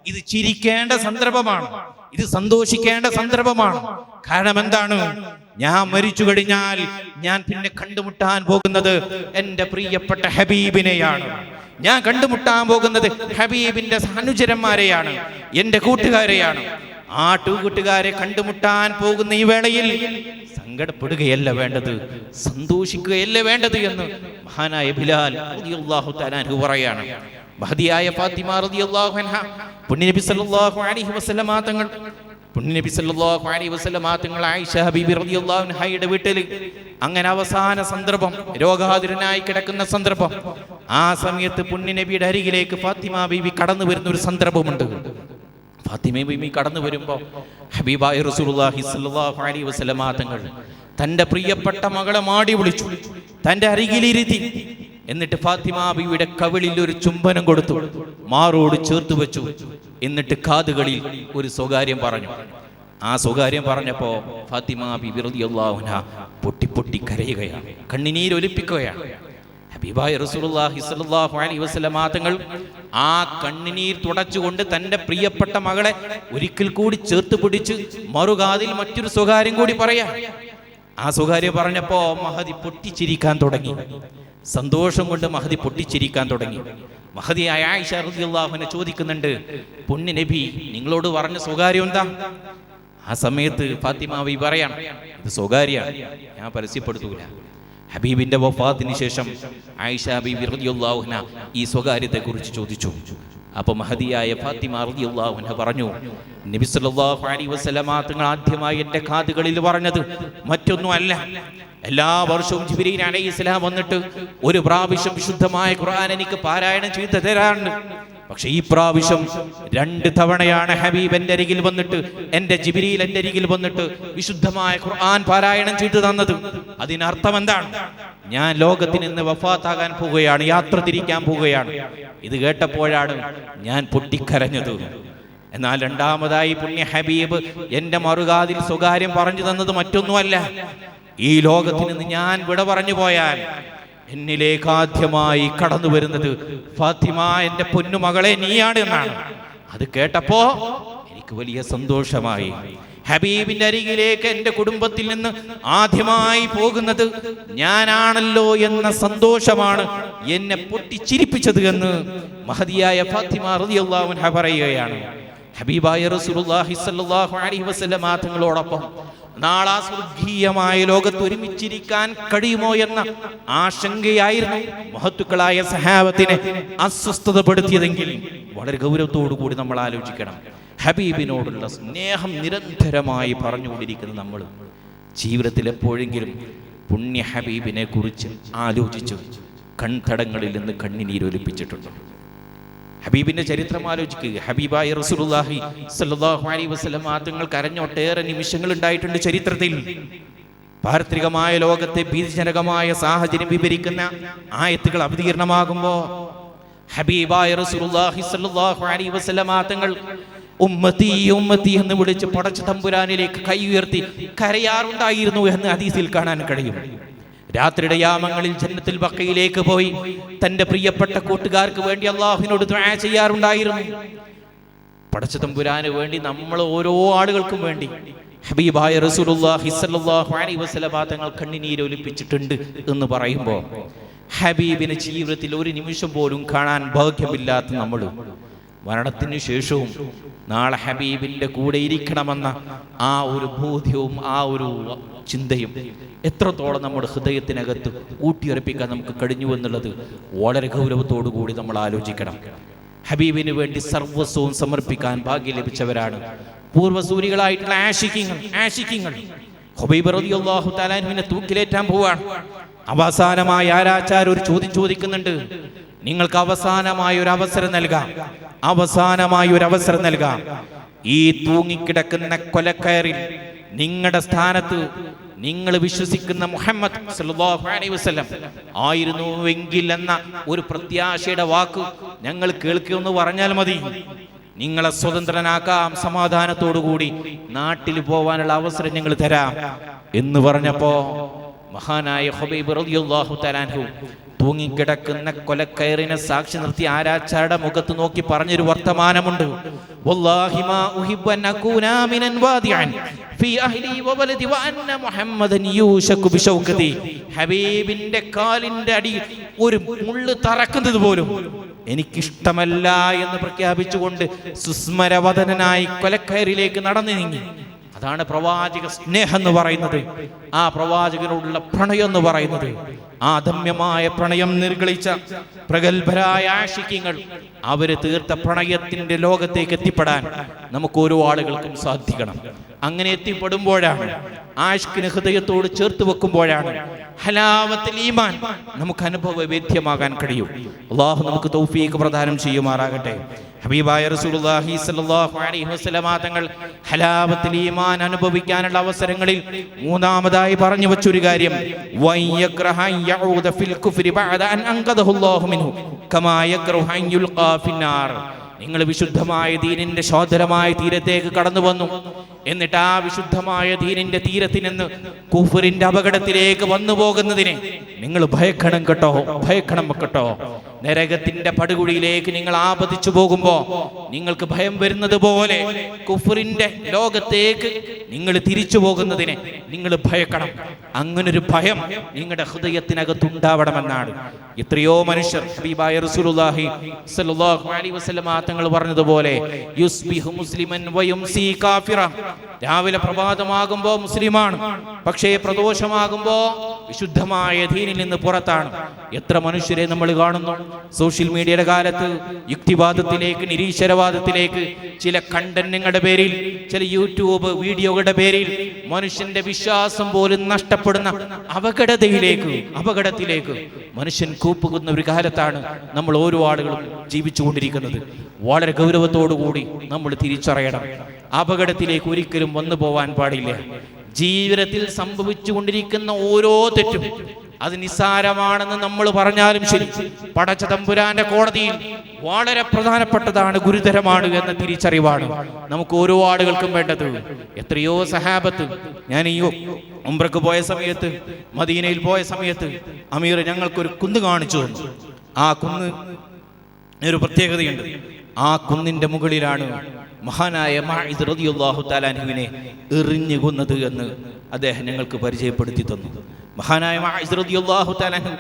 ഇത് ചിരിക്കേണ്ട സന്ദർഭമാണ്, ഇത് സന്തോഷിക്കേണ്ട സന്ദർഭമാണ്. കാരണം എന്താണ്? ഞാൻ മരിച്ചു കഴിഞ്ഞാൽ ഞാൻ പിന്നെ കണ്ടുമുട്ടാൻ പോകുന്നത് എൻ്റെ പ്രിയപ്പെട്ട ഹബീബിനെയാണ്. ഞാൻ കണ്ടുമുട്ടാൻ പോകുന്നത് ഹബീബിന്റെ അനുചരന്മാരെയാണ്, എൻ്റെ കൂട്ടുകാരെയാണ്. ആ കൂട്ടുകാരെ കണ്ടുമുട്ടാൻ പോകുന്ന ഈ വേളയിൽ സങ്കടപ്പെടുകയല്ല വേണ്ടത്, സന്തോഷിക്കുകയല്ല വേണ്ടത് എന്ന് മഹാനായ ബിലാൽ റളിയല്ലാഹു തആല അൻഹു പറയാണ്. മഹദിയായ ഫാത്തിമ റളിയല്ലാഹു അൻഹ പുണ്യനബി സല്ലല്ലാഹു അലൈഹി വസല്ലമ തങ്ങൾ ആയിഷ ബീബി റളിയല്ലാഹു അൻഹയുടെ വീട്ടിൽ അങ്ങനെ അവസാന സന്ദർഭം, രോഗാതുരനായി കിടക്കുന്ന സന്ദർഭം, ആ സമയത്ത് പുണ്യനബിയുടെ അരികിലേക്ക് ഫാത്തിമ ബീബി കടന്നു വരുന്ന ഒരു സന്ദർഭമുണ്ട്. ഫാത്തിമ ബീബി കടന്നു വരുമ്പോൾ ഹബീബായ റസൂലുള്ളാഹി സ്വല്ലല്ലാഹു അലൈഹി വസല്ലമ തങ്ങൾ തന്റെ പ്രിയപ്പെട്ട മകളെ മാടി വിളിച്ചു, തന്റെ അരികിലിരുത്തി. എന്നിട്ട് ഫാത്തിമ ബീവിയുടെ കവിളിൽ ഒരു ചുംബനം കൊടുത്തു, മാറോട് ചേർത്ത് വെച്ചു. എന്നിട്ട് കാതുകളിൽ ഒരു സ്വകാര്യം പറഞ്ഞു. ആ സ്വകാര്യം പറഞ്ഞപ്പോ ഫാത്തിമ ബീബി റളിയല്ലാഹു അൻഹ പൊട്ടി കരയുകയാണ്, കണ്ണുനീരൊലിപ്പിക്കുകയാണ്. ഹബീബായ റസൂലുള്ളാഹി സ്വല്ലല്ലാഹു അലൈഹി വസല്ലമ തങ്ങൾ ആ കണ്ണുനീർ തുടച്ചുകൊണ്ട് തന്റെ പ്രിയപ്പെട്ട മകളെ ഒരിക്കൽ കൂടി ചേർത്ത് പിടിച്ച് മറുകാതിൽ മറ്റൊരു സ്വകാര്യം കൂടി പറയാം. ആ സ്വകാര്യം പറഞ്ഞപ്പോ മഹദി പൊട്ടിച്ചിരിക്കാൻ തുടങ്ങി. സന്തോഷം കൊണ്ട് മഹദി പൊട്ടിച്ചിരിക്കാൻ തുടങ്ങി. മഹദിയായ ആയിഷ റളിയല്ലാഹു അൻഹ ചോദിക്കുന്നുണ്ട്, പുണ്യ നബി നിങ്ങളോട് പറഞ്ഞ സ്വകാര്യം എന്താ? ആ സമയത്ത് ഫാത്തിമ ബീവി പറയാണ്, ഇത് സ്വകാര്യാണ്, ഞാൻ പരസ്യപ്പെടുത്തൂല. ഹബീബിന്റെ വഫാത്തിന് ശേഷം ആയിഷ ബീവി റളിയല്ലാഹു അൻഹ ഈ സ്വകാര്യത്തെ കുറിച്ച് ചോദിച്ചു. അപ്പൊ മഹദിയായ ഫാത്തിമ റളിയല്ലാഹു അൻഹ പറഞ്ഞു, നബി സല്ലല്ലാഹു അലൈഹി വസല്ലമ തങ്ങൾ ആദ്യമായി എൻ്റെ കാതുകളിൽ പറഞ്ഞത് മറ്റൊന്നുമല്ല, എല്ലാ വർഷവും ജിബ്രീൽ അലൈഹിസ്സലാം വന്നിട്ട് ഒരു പ്രാവശ്യം വിശുദ്ധമായ ഖുർആൻ എനിക്ക് പാരായണം ചെയ്തു തരാറുണ്ട്. പക്ഷെ ഈ പ്രാവശ്യം 2 തവണയാണ് ഹബീബ് എൻ്റെ അരികിൽ വന്നിട്ട്, എൻ്റെ ജിബ്രീൽ എൻ്റെ അരികിൽ വന്നിട്ട് വിശുദ്ധമായ ഖുർആൻ പാരായണം ചെയ്തു തന്നത്. അതിനർത്ഥം എന്താണ്? ഞാൻ ലോകത്തിൽ നിന്ന് വഫാത്താകാൻ പോവുകയാണ്, യാത്ര തിരിക്കാൻ പോവുകയാണ്. ഇത് കേട്ടപ്പോഴാണ് ഞാൻ പൊട്ടിക്കരഞ്ഞത്. എന്നാൽ രണ്ടാമതായി പുണ്യ ഹബീബ് എൻ്റെ മറുകാതിൽ സ്വകാര്യം പറഞ്ഞു തന്നത് മറ്റൊന്നുമല്ല, ഈ ലോകത്തിൽ നിന്ന് ഞാൻ വിട പറഞ്ഞു പോയാൽ എന്നിലേക്ക് ആദ്യമായി കടന്നു വരുന്നത് ഫാത്തിമ, എൻ്റെ പൊന്നുമകളെ നീയാണ് എന്നാണ്. അത് കേട്ടപ്പോ എനിക്ക് വലിയ സന്തോഷമായി. ഹബീബിന്റെ അരികിലേക്ക് എൻ്റെ കുടുംബത്തിൽ നിന്ന് ആദ്യമായി പോകുന്നത് ഞാനാണല്ലോ എന്ന സന്തോഷമാണ് എന്നെ പൊട്ടിച്ചിരിപ്പിച്ചത് എന്ന് മഹദിയായ ഫാത്തിമ റളിയല്ലാഹു അൻഹ പറയുകയാണ്. ഹബീബായ റസൂലുള്ളാഹി സ്വല്ലല്ലാഹു അലൈഹി വസല്ലമ തങ്ങളോടൊപ്പം നാളെ സ്വർഗീയമായ ലോകത്ത് ഒരുമിച്ചിരിക്കാൻ കഴിയുമോ എന്ന ആശങ്കയായിരുന്നു മഹത്തുക്കളായ സഹാബത്തിനെ അസ്വസ്ഥതപ്പെടുത്തിയതെങ്കിൽ വളരെ ഗൗരവത്തോടു കൂടി നമ്മൾ ആലോചിക്കണം. ഹബീബിനോടുള്ള സ്നേഹം നിരന്തരമായി പറഞ്ഞുകൊണ്ടിരിക്കുന്ന നമ്മൾ ജീവിതത്തിൽ എപ്പോഴെങ്കിലും പുണ്യ ഹബീബിനെ കുറിച്ച് ആലോചിച്ച് കൺതടങ്ങളിൽ നിന്ന് കണ്ണുനീരൊലിപ്പിച്ചിട്ടുണ്ട്? ഹബീബിന്റെ ചരിത്രം ആലോചിക്കുക. ഹബീബായ റസൂലുള്ളാഹി സ്വല്ലല്ലാഹു അലൈഹി വസല്ലം തങ്ങൾ കരഞ്ഞ ഒട്ടേറെ നിമിഷങ്ങൾ ഉണ്ടായിട്ടുണ്ട് ചരിത്രത്തിൽ. പാരത്രികമായ ലോകത്തെ ഭീതിജനകമായ സാഹചര്യം വിവരിക്കുന്ന ആയത്തുകൾ അവതീർണമാകുമ്പോൾ ഹബീബായ റസൂലുള്ളാഹി സ്വല്ലല്ലാഹു അലൈഹി വസല്ലം തങ്ങൾ ഉമ്മത്തി ഉമ്മത്തി എന്ന് വിളിച്ച് പടച്ച തമ്പുരാനിലേക്ക് കൈ ഉയർത്തി കരയാറുണ്ടായിരുന്നു എന്ന് ഹദീസിൽ കാണാൻ കഴിയും. രാത്രിയുടെ യാമങ്ങളിൽ ജന്നത്തുൽ ബഖയിലേക്ക് പോയി തന്റെ പ്രിയപ്പെട്ട കൂട്ടുകാർക്ക് വേണ്ടി അള്ളാഹുവിനോട് ദുആ ചെയ്യാറുണ്ടായിരുന്നു. പടച്ച തമ്പുരാന് വേണ്ടി നമ്മൾ ഓരോ ആളുകൾക്കും വേണ്ടി ഹബീബായ റസൂലുള്ളാഹി സ്വല്ലല്ലാഹു അലൈഹി വസല്ലം തങ്ങൾ കണ്ണുനീരൊലിപ്പിച്ചിട്ടുണ്ട് എന്ന് പറയുമ്പോൾ ഹബീബിനെ ജീവിതത്തിൽ ഒരു നിമിഷം പോലും കാണാൻ ഭാഗ്യമില്ലാത്ത നമ്മൾ മരണത്തിന് ശേഷവും നാളെ ഹബീബിന്റെ കൂടെ ഇരിക്കണമെന്ന ആ ഒരു ബോധ്യവും ആ ഒരു ചിന്തയും എത്രത്തോളം നമ്മുടെ ഹൃദയത്തിനകത്ത് ഊട്ടിയുറപ്പിക്കാൻ നമുക്ക് കഴിഞ്ഞു എന്നുള്ളത് വളരെ ഗൗരവത്തോടു കൂടി നമ്മൾ ആലോചിക്കണം. ഹബീബിന് വേണ്ടി സർവസ്വവും സമർപ്പിക്കാൻ ഭാഗ്യം ലഭിച്ചവരാണ് പൂർവ്വസൂരികളായിട്ടുള്ള ആശിക്കിങ്ങൾ. ഹുബൈബ് റളിയല്ലാഹു തആല അൻഹുവിനെ തൂക്കിലേറ്റാൻ പോവാണ്. അവസാനമായി ആരാച്ചാർ ഒരു ചോദ്യം ചോദിക്കുന്നുണ്ട്. നിങ്ങൾക്ക് അവസാനമായ ഒരു അവസരം നൽകാം. ഈ തൂങ്ങിക്കിടക്കുന്ന കൊലക്കയറിൽ നിങ്ങളുടെ സ്ഥാനത്ത് നിങ്ങൾ വിശ്വസിക്കുന്ന മുഹമ്മദ് സല്ലല്ലാഹു അലൈഹി വസല്ലം ആയിരുന്നുവെങ്കിൽ എന്ന ഒരു പ്രത്യാശയുടെ വാക്ക് ഞങ്ങൾ കേൾക്കുമെന്ന് പറഞ്ഞാൽ മതി. നിങ്ങളെ സ്വതന്ത്രനാക്കാം, സമാധാനത്തോടുകൂടി നാട്ടിൽ പോവാനുള്ള അവസരം ഞങ്ങൾ തരാം എന്ന് പറഞ്ഞപ്പോ മഹാനായ ഹുബൈബ് റളിയല്ലാഹു തആല അൻഹു തൂങ്ങിക്കിടക്കുന്ന കൊലക്കയറിനെ സാക്ഷി നിർത്തി ആരാച്ചാരുടെ മുഖത്ത് നോക്കി പറഞ്ഞൊരു വർത്തമാനമുണ്ട്. വല്ലാഹി മാ ഉഹിബ്ബു അൻ അകൂന മിനൻ വാദിഅൻ ഫീ അഹ്ലി വവലദി വഅന്ന മുഹമ്മദൻ യൂശകു ബിശൗകതി. ഹബീബിന്റെ കാലിന്റെ അടി ഒരു മുള്ള് തറക്കുന്നത് പോലും എനിക്കിഷ്ടമല്ല എന്ന് പ്രഖ്യാപിച്ചുകൊണ്ട് സുസ്മരവദനായി കൊലക്കയറിലേക്ക് നടന്നു നീങ്ങി. അതാണ് പ്രവാചക സ്നേഹം എന്ന് പറയുന്നത്. ആ പ്രവാചകനോടുള്ള പ്രണയം എന്ന് പറയുന്നത്. ആ ദമ്യമായ പ്രണയം നിർഗളിച്ച പ്രഗത്ഭരായ ആശിക്യങ്ങൾ അവര് തീർത്ത പ്രണയത്തിന്റെ ലോകത്തേക്ക് എത്തിപ്പെടാൻ നമുക്ക് ഓരോ ആളുകൾക്കും സാധിക്കണം. അങ്ങനെ എത്തിപ്പെടുമ്പോഴാണ്, ആഷ്കിന് ഹൃദയത്തോട് ചേർത്ത് വെക്കുമ്പോഴാണ് ഹലാവത്തുൽ ഈമാൻ നമുക്ക് അനുഭവവേദ്യമാകാൻ കഴിയും. അല്ലാഹു നമുക്ക് തൗഫീഖ് പ്രദാനം ചെയ്യുമാറാകട്ടെ. ഹബീബായ റസൂലുള്ളാഹി സ്വല്ലല്ലാഹു അലൈഹി വസല്ലം തങ്ങൾ ഹലാവത്തുൽ ഈമാൻ അനുഭവിക്കാനുള്ള അവസരങ്ങളിൽ മൂന്നാമതായി പറഞ്ഞു വെച്ചൊരു കാര്യം, വയക്റഹ യഊദ ഫിൽ കുഫ്രി ബഅദ അൻ അൻഖദഹു അല്ലാഹു മിൻഹു കമാ യക്റഹു അൻ യുൽഖാ ഫിന്നാർ. നിങ്ങൾ വിശുദ്ധമായ ദീനിന്റെ ശോധനമായ തീരത്തേക്ക് കടന്നു വന്നു, എന്നിട്ട് ആ വിശുദ്ധമായ ദീനിന്റെ തീരത്തിൽ നിന്ന് കുഫറിന്റെ അപകടത്തിലേക്ക് വന്നു പോകുന്നതിനെ നിങ്ങൾ ഭയക്കണം കേട്ടോ. നരകത്തിന്റെ പടുകുഴിയിലേക്ക് നിങ്ങൾ ആപതിച്ചു പോകുമ്പോ നിങ്ങൾക്ക് ഭയം വരുന്നത് പോലെ കുഫറിന്റെ ലോകത്തേക്ക് നിങ്ങൾ തിരിച്ചു പോകുന്നതിനെ നിങ്ങൾ ഭയക്കണം. അങ്ങനൊരു ഭയം നിങ്ങളുടെ ഹൃദയത്തിനകത്തുണ്ടാവണമെന്നാണ് എത്രയോ മനുഷ്യർ ഹബീബായ റസൂലുള്ളാഹി സ്വല്ലല്ലാഹു അലൈഹി വസല്ലം തങ്ങൾ പറഞ്ഞതുപോലെ യുസ്ബിഹു മുസ്ലിമൻ വയുംസി കാഫിറ. രാവിലെ പ്രഭാതമാകുമ്പോ മുസ്ലിമാണ്, പക്ഷേ പ്രദോഷമാകുമ്പോ വിശുദ്ധമായ ദീനിൽ നിന്ന് പുറത്താണ്. എത്ര മനുഷ്യരെ നമ്മൾ കാണുന്നു സോഷ്യൽ മീഡിയയുടെ കാലത്ത് യുക്തിവാദത്തിലേക്ക്, നിരീശ്വരവാദത്തിലേക്ക്, ചില കണ്ടന്റുകളുടെ പേരിൽ, ചില യൂട്യൂബ് വീഡിയോകളുടെ പേരിൽ മനുഷ്യന്റെ വിശ്വാസം പോലും നഷ്ടപ്പെടുന്ന അപകടത്തിലേക്ക് മനുഷ്യൻ കൂപ്പുകുന്ന ഒരു കാലത്താണ് നമ്മൾ ഓരോ ആളുകളും ജീവിച്ചുകൊണ്ടിരിക്കുന്നത്. വളരെ ഗൗരവത്തോടുകൂടി നമ്മൾ തിരിച്ചറിയണം. അപകടത്തിലേക്ക് ഒരിക്കലും വന്നു പോവാൻ പാടില്ല. ജീവിതത്തിൽ സംഭവിച്ചുകൊണ്ടിരിക്കുന്ന ഓരോ തെറ്റും അത് നിസ്സാരമാണെന്ന് നമ്മൾ പറഞ്ഞാലും ശരി, പടച്ച തമ്പുരാന്റെ കോടതിയിൽ വളരെ പ്രധാനപ്പെട്ടതാണ്, ഗുരുതരമാണ് എന്ന തിരിച്ചറിവാണ് നമുക്ക് ഓരോ ആളുകൾക്കും വേണ്ടത്. എത്രയോ സഹാബത്ത്, ഞാൻ ഈ ഉംറക്ക് പോയ സമയത്ത്, മദീനയിൽ പോയ സമയത്ത് അമീർ ഞങ്ങൾക്കൊരു കുന്ന് കാണിച്ചു തന്നു. ആ കുന്ന് ഒരു പ്രത്യേകതയുണ്ട്. ആ കുന്നിന്റെ മുകളിലാണ് മഹാനായ മാഇദ് റളിയല്ലാഹു തആല അൻഹുവിനെ എറിഞ്ഞു കൊന്നത് എന്ന് അദ്ദേഹം ഞങ്ങൾക്ക് പരിചയപ്പെടുത്തി തന്നു. മഹാനായ മാഇദ് റളിയല്ലാഹു തആല അൻഹു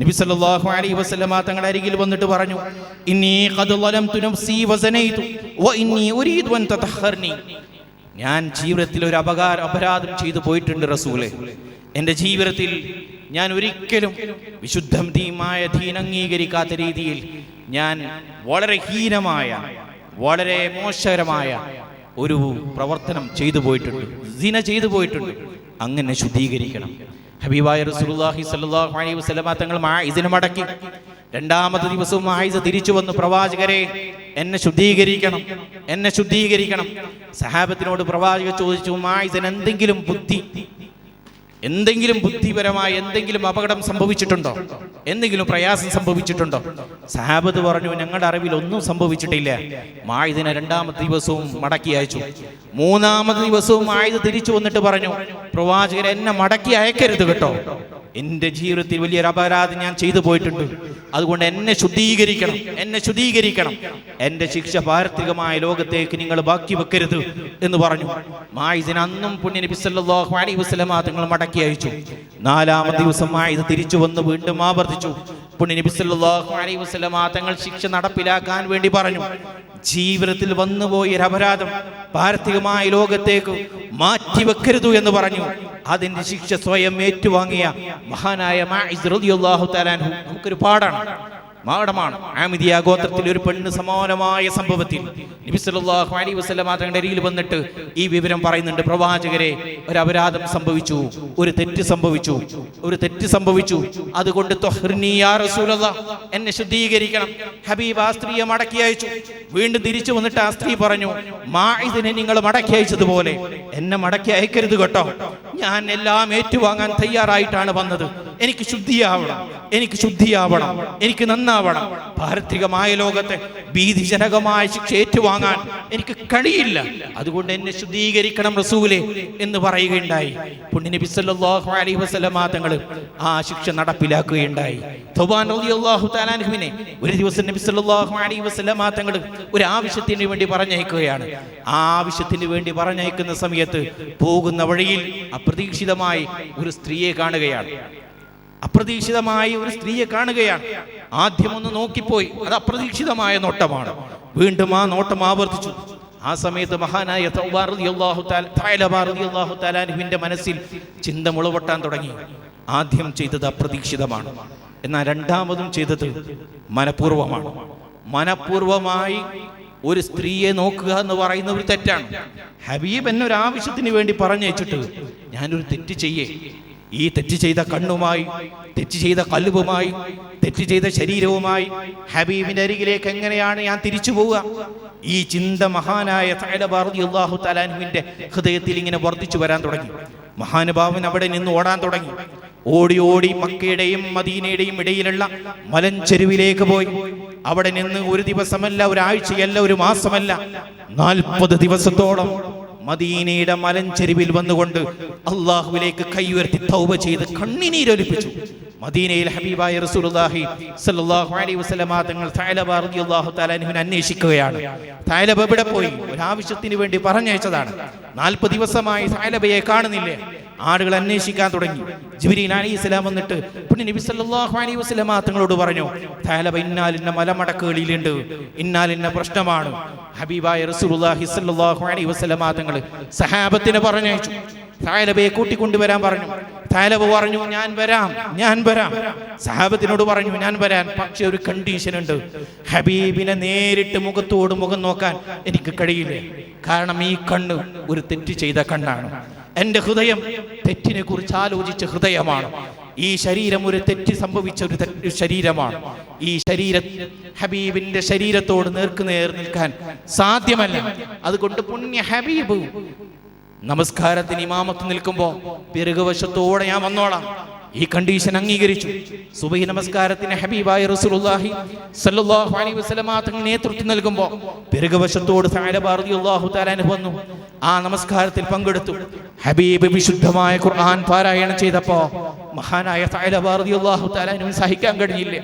നബി സല്ലല്ലാഹു അലൈഹി വസല്ലം തങ്ങളുടെ അരികിൽ വന്നിട്ട് പറഞ്ഞു, ഇന്നി ഖദ് ളലംതു നഫ്സി വസനൈതു വഇന്നി ഉരീദു അൻ തതഹർനി. ഞാൻ ജീവിതത്തിൽ ഒരു അപരാധം ചെയ്തു പോയിട്ടുണ്ട് റസൂലേ. എൻ്റെ ജീവിതത്തിൽ ഞാൻ ഒരിക്കലും വിശുദ്ധമായ ദീൻ അംഗീകരിക്കാത്ത രീതിയിൽ ഞാൻ വളരെ ഹീനമായ, വളരെ മോശകരമായ ഒരു പ്രവർത്തനം ചെയ്തു പോയിട്ടുണ്ട്, സിന ചെയ്തു പോയിട്ടുണ്ട്. അങ്ങനെ ശുദ്ധീകരിക്കണം. ഹബീബായ റസൂലുള്ളാഹി സ്വല്ലല്ലാഹു അലൈഹി വസല്ലം തങ്ങൾ മാഇസിനെ മടക്കി. രണ്ടാമത്തെ ദിവസവും മാഇസ് തിരിച്ചു വന്നു, പ്രവാചകരെ എന്നെ ശുദ്ധീകരിക്കണം. സഹാബത്തിനോട് പ്രവാചകൻ ചോദിച്ചു, മാഇസിന് എന്തെങ്കിലും ബുദ്ധിപരമായ എന്തെങ്കിലും അപകടം സംഭവിച്ചിട്ടുണ്ടോ? എന്തെങ്കിലും പ്രയാസം സംഭവിച്ചിട്ടുണ്ടോ? സഹാബത്ത് പറഞ്ഞു, ഞങ്ങളുടെ അറിവിൽ ഒന്നും സംഭവിച്ചിട്ടില്ല. മാഇദിനെ രണ്ടാമത്തെ ദിവസവും മടക്കി അയച്ചു. മൂന്നാമത്തെ ദിവസവും മാഇദ് തിരിച്ചു വന്നിട്ട് പറഞ്ഞു, പ്രവാചകരെ എന്നെ മടക്കി അയക്കരുത് കേട്ടോ. എൻ്റെ ജീവിതത്തിൽ വലിയൊരു അപരാധം ഞാൻ ചെയ്തു പോയിട്ടുണ്ട്. അതുകൊണ്ട് എന്നെ ശുദ്ധീകരിക്കണം. എൻ്റെ ശിക്ഷ പാരത്രികമായ ലോകത്തേക്ക് നിങ്ങൾ ബാക്കി വെക്കരുത് എന്ന് പറഞ്ഞു. മായിസിന് അന്നും പുണ്യ നബി സല്ലല്ലാഹു അലൈഹി വസല്ലമ തങ്ങൾ മടക്കി അയച്ചു. 4-ാമത്തെ ദിവസം മായിസ് തിരിച്ചു വന്ന് വീണ്ടും ആവർത്തിച്ചു. പുണ്യ നബി സല്ലല്ലാഹു അലൈഹി വസല്ലമ തങ്ങൾ ശിക്ഷ നടപ്പിലാക്കാൻ വേണ്ടി പറഞ്ഞു. ജീവിതത്തിൽ വന്നുപോയൊരു അപരാധം പാരത്രികമായ ലോകത്തേക്ക് മാറ്റിവെക്കരുത് എന്ന് പറഞ്ഞു. അതിന്റെ ശിക്ഷ സ്വയം ഏറ്റുവാങ്ങിയ മഹാനായ മാഇസ് റളിയല്ലാഹു തആല അൻഹു നമുക്കൊരു പാഠമാണ്. ആമിദിയ ഗോത്രത്തിൽ ഒരു പെണ്ണ് സമാനമായ സംഭവത്തിൽ നബി സല്ലല്ലാഹു അലൈഹി വസല്ലം തങ്ങളുടെ അരികിൽ വന്നിട്ട് ഈ വിവരം പറയുന്നുണ്ട്. പ്രവാചകരെ, ഒരു അപരാധം സംഭവിച്ചു, ഒരു തെറ്റ് സംഭവിച്ചു. അതുകൊണ്ട് ത്വഹ്റിനി യാ റസൂലല്ലാഹ്, എന്നെ ശുദ്ധീകരിക്കണം. ഹബീബ് ആ സ്ത്രീയെ മടക്കി അയച്ചു. വീണ്ടും തിരിച്ചു വന്നിട്ട് ആ സ്ത്രീ പറഞ്ഞു, മാഇദിനെ നിങ്ങൾ മടക്കി അയച്ചതുപോലെ എന്നെ മടക്കി അയക്കരുത് കേട്ടോ. ഞാൻ എല്ലാം ഏറ്റുവാങ്ങാൻ തയ്യാറായിട്ടാണ് വന്നത്. എനിക്ക് ശുദ്ധിയാവണം, എനിക്ക് നന്നാവണം. പാരത്രികമായ ലോകത്തെ ഭീതിജനകമായ ശിക്ഷ ഏറ്റുവാങ്ങാൻ എനിക്ക് കഴിയില്ല. അതുകൊണ്ട് എന്നെ ശുദ്ധീകരിക്കണം റസൂലേ എന്ന് പറയുകയുണ്ടായി. പുണ്യ നബി സല്ലല്ലാഹു അലൈഹി വസല്ലമ തങ്ങൾ ആ ശിക്ഷ നടപ്പിലാക്കുകയുണ്ടായി. തൗബാൻ റളിയല്ലാഹു തആല അൻഹുവിനെ ഒരു ദിവസം നബി സല്ലല്ലാഹു അലൈഹി വസല്ലമ തങ്ങൾ ഒരു ആവശ്യത്തിന് വേണ്ടി പറഞ്ഞയക്കുകയാണ്. ആ ആവശ്യത്തിന് വേണ്ടി പറഞ്ഞയക്കുന്ന സമയത്ത് പോകുന്ന വഴിയിൽ അപ്രതീക്ഷിതമായി ഒരു സ്ത്രീയെ കാണുകയാണ്. ആദ്യം ഒന്ന് നോക്കിപ്പോയി. അത് അപ്രതീക്ഷിതമായ നോട്ടമാണ്. വീണ്ടും ആ നോട്ടം ആവർത്തിച്ചു. ആ സമയത്ത് മഹാനായ തൗബാൻ റളിയല്ലാഹു തആല അൻഹുവിന്റെ മനസ്സിൽ ചിന്ത മുളവൊട്ടാൻ തുടങ്ങി. ആദ്യം ചെയ്തത് അപ്രതീക്ഷിതമാണ്, എന്നാൽ രണ്ടാമതും ചെയ്തത് മനഃപൂർവമായി ഒരു സ്ത്രീയെ നോക്കുക എന്ന് പറയുന്ന ഒരു തെറ്റാണ്. ഹബീബ് എന്നെ ഒരു ആവശ്യത്തിന് വേണ്ടി പറഞ്ഞയച്ചിട്ട് ഞാനൊരു തെറ്റ് ചെയ്യേ, ഈ തെറ്റ് ചെയ്ത കണ്ണുമായി, തെറ്റ് ചെയ്ത കൽബുമായി, തെറ്റ് ചെയ്ത ശരീരവുമായി ഹബീബിന്റെ അരികിലേക്ക് എങ്ങനെയാണ് ഞാൻ തിരിച്ചു പോവുക? ഈ ചിന്ത മഹാനായ സഅലബ റളിയല്ലാഹു തആല അൻഹുവിന്റെ ഹൃദയത്തിൽ ഇങ്ങനെ വർദ്ധിച്ചു വരാൻ തുടങ്ങി. മഹാനുഭാവൻ അവിടെ നിന്ന് ഓടാൻ തുടങ്ങി. ഓടി മക്കയുടെയും മദീനയുടെയും ഇടയിലുള്ള മലഞ്ചെരുവിലേക്ക് പോയി. അവിടെ നിന്ന് ഒരു ദിവസമല്ല, ഒരാഴ്ചയല്ല, ഒരു മാസമല്ല, 40 ദിവസത്തോളം മദീനയുടെ മലഞ്ചെരുവിൽ വന്നുകൊണ്ട് അള്ളാഹുവിലേക്ക് കൈയുയർത്തി തൗബ ചെയ്ത് കണ്ണുനീരൊലിപ്പിച്ചു. മദീനയിൽ ഹബീബായ റസൂലുള്ളാഹി സ്വല്ലല്ലാഹു അലൈഹി വസല്ലമ തങ്ങൾ സഅലബ റളിയല്ലാഹു തആല അൻഹുവിനെ അന്വേഷിക്കുകയാണ്. സഅലബ എവിടെ പോയി? ഒരു ആവശ്യത്തിന് വേണ്ടി പറഞ്ഞയച്ചതാണ്. 40 ദിവസമായി സഅലബയെ കാണുന്നില്ലേ? ആളുകൾ അന്വേഷിക്കാൻ തുടങ്ങി. ജിബ്രീൽ അലൈഹിസ്സലാം വന്നിട്ട് പുണ്യ നബി സല്ലല്ലാഹു അലൈഹി വസല്ലമ തങ്ങളോട് പറഞ്ഞു, സഅലബ ഇന്നാലിന്ന മലമടക്കുകളിലുണ്ട്, ഇന്നാലിന്ന പ്രശ്നമാണ്. ഹബീബായ റസൂലുള്ളാഹി സ്വല്ലല്ലാഹു അലൈഹി വസല്ലമ തങ്ങൾ സഹാബത്തിനെ പറഞ്ഞയച്ചു. സഅലബയെ കൂട്ടിക്കൊണ്ടുവരാൻ പറഞ്ഞു. സഅലബ പറഞ്ഞു, ഞാൻ വരാം. സഹാബത്തിനോട് പറഞ്ഞു, ഞാൻ വരാൻ, പക്ഷെ ഒരു കണ്ടീഷൻ ഉണ്ട്. ഹബീബിനെ നേരിട്ട് മുഖത്തോട് മുഖം നോക്കാൻ എനിക്ക് കഴിയില്ല. കാരണം ഈ കണ്ണ് ഒരു തെറ്റ് ചെയ്ത കണ്ണാണ്. എൻ്റെ ഹൃദയം തെറ്റിനെ കുറിച്ച് ആലോചിച്ച ഹൃദയമാണ്. ഈ ശരീരം ഒരു തെറ്റ് സംഭവിച്ച ഒരു ശരീരമാണ്. ഈ ശരീരം ഹബീബിന്റെ ശരീരത്തോട് നേർക്കുനേർ നിൽക്കാൻ സാധ്യമല്ല. അതുകൊണ്ട് പുണ്യ ഹബീബ് നമസ്കാരത്തിന് ഇമാമത്ത് നിൽക്കുമ്പോൾ പിറകുവശത്തോടെ ഞാൻ വന്നോളാം. ഈ കണ്ടീഷൻ അംഗീകരിച്ചു. സുബഹി നമസ്കാരത്തിന് ഹബീബായ റസൂലുള്ളാഹി സ്വല്ലല്ലാഹു അലൈഹി വസല്ലമ തങ്ങൾ നേതൃത്വം നൽകുമ്പോൾ പിറകുവശത്തോട് സഅലബ റളിയല്ലാഹു തആല അൻഹു വന്നു. ആ നമസ്കാരത്തിൽ പങ്കെടുത്തു. ഹബീബ് വിശുദ്ധമായ ഖുർആൻ പാരായണം ചെയ്തപ്പോൾ മഹാനായ സഅലബ റളിയല്ലാഹു തആല അൻഹു സഹിക്കാൻ കഴിഞ്ഞില്ല.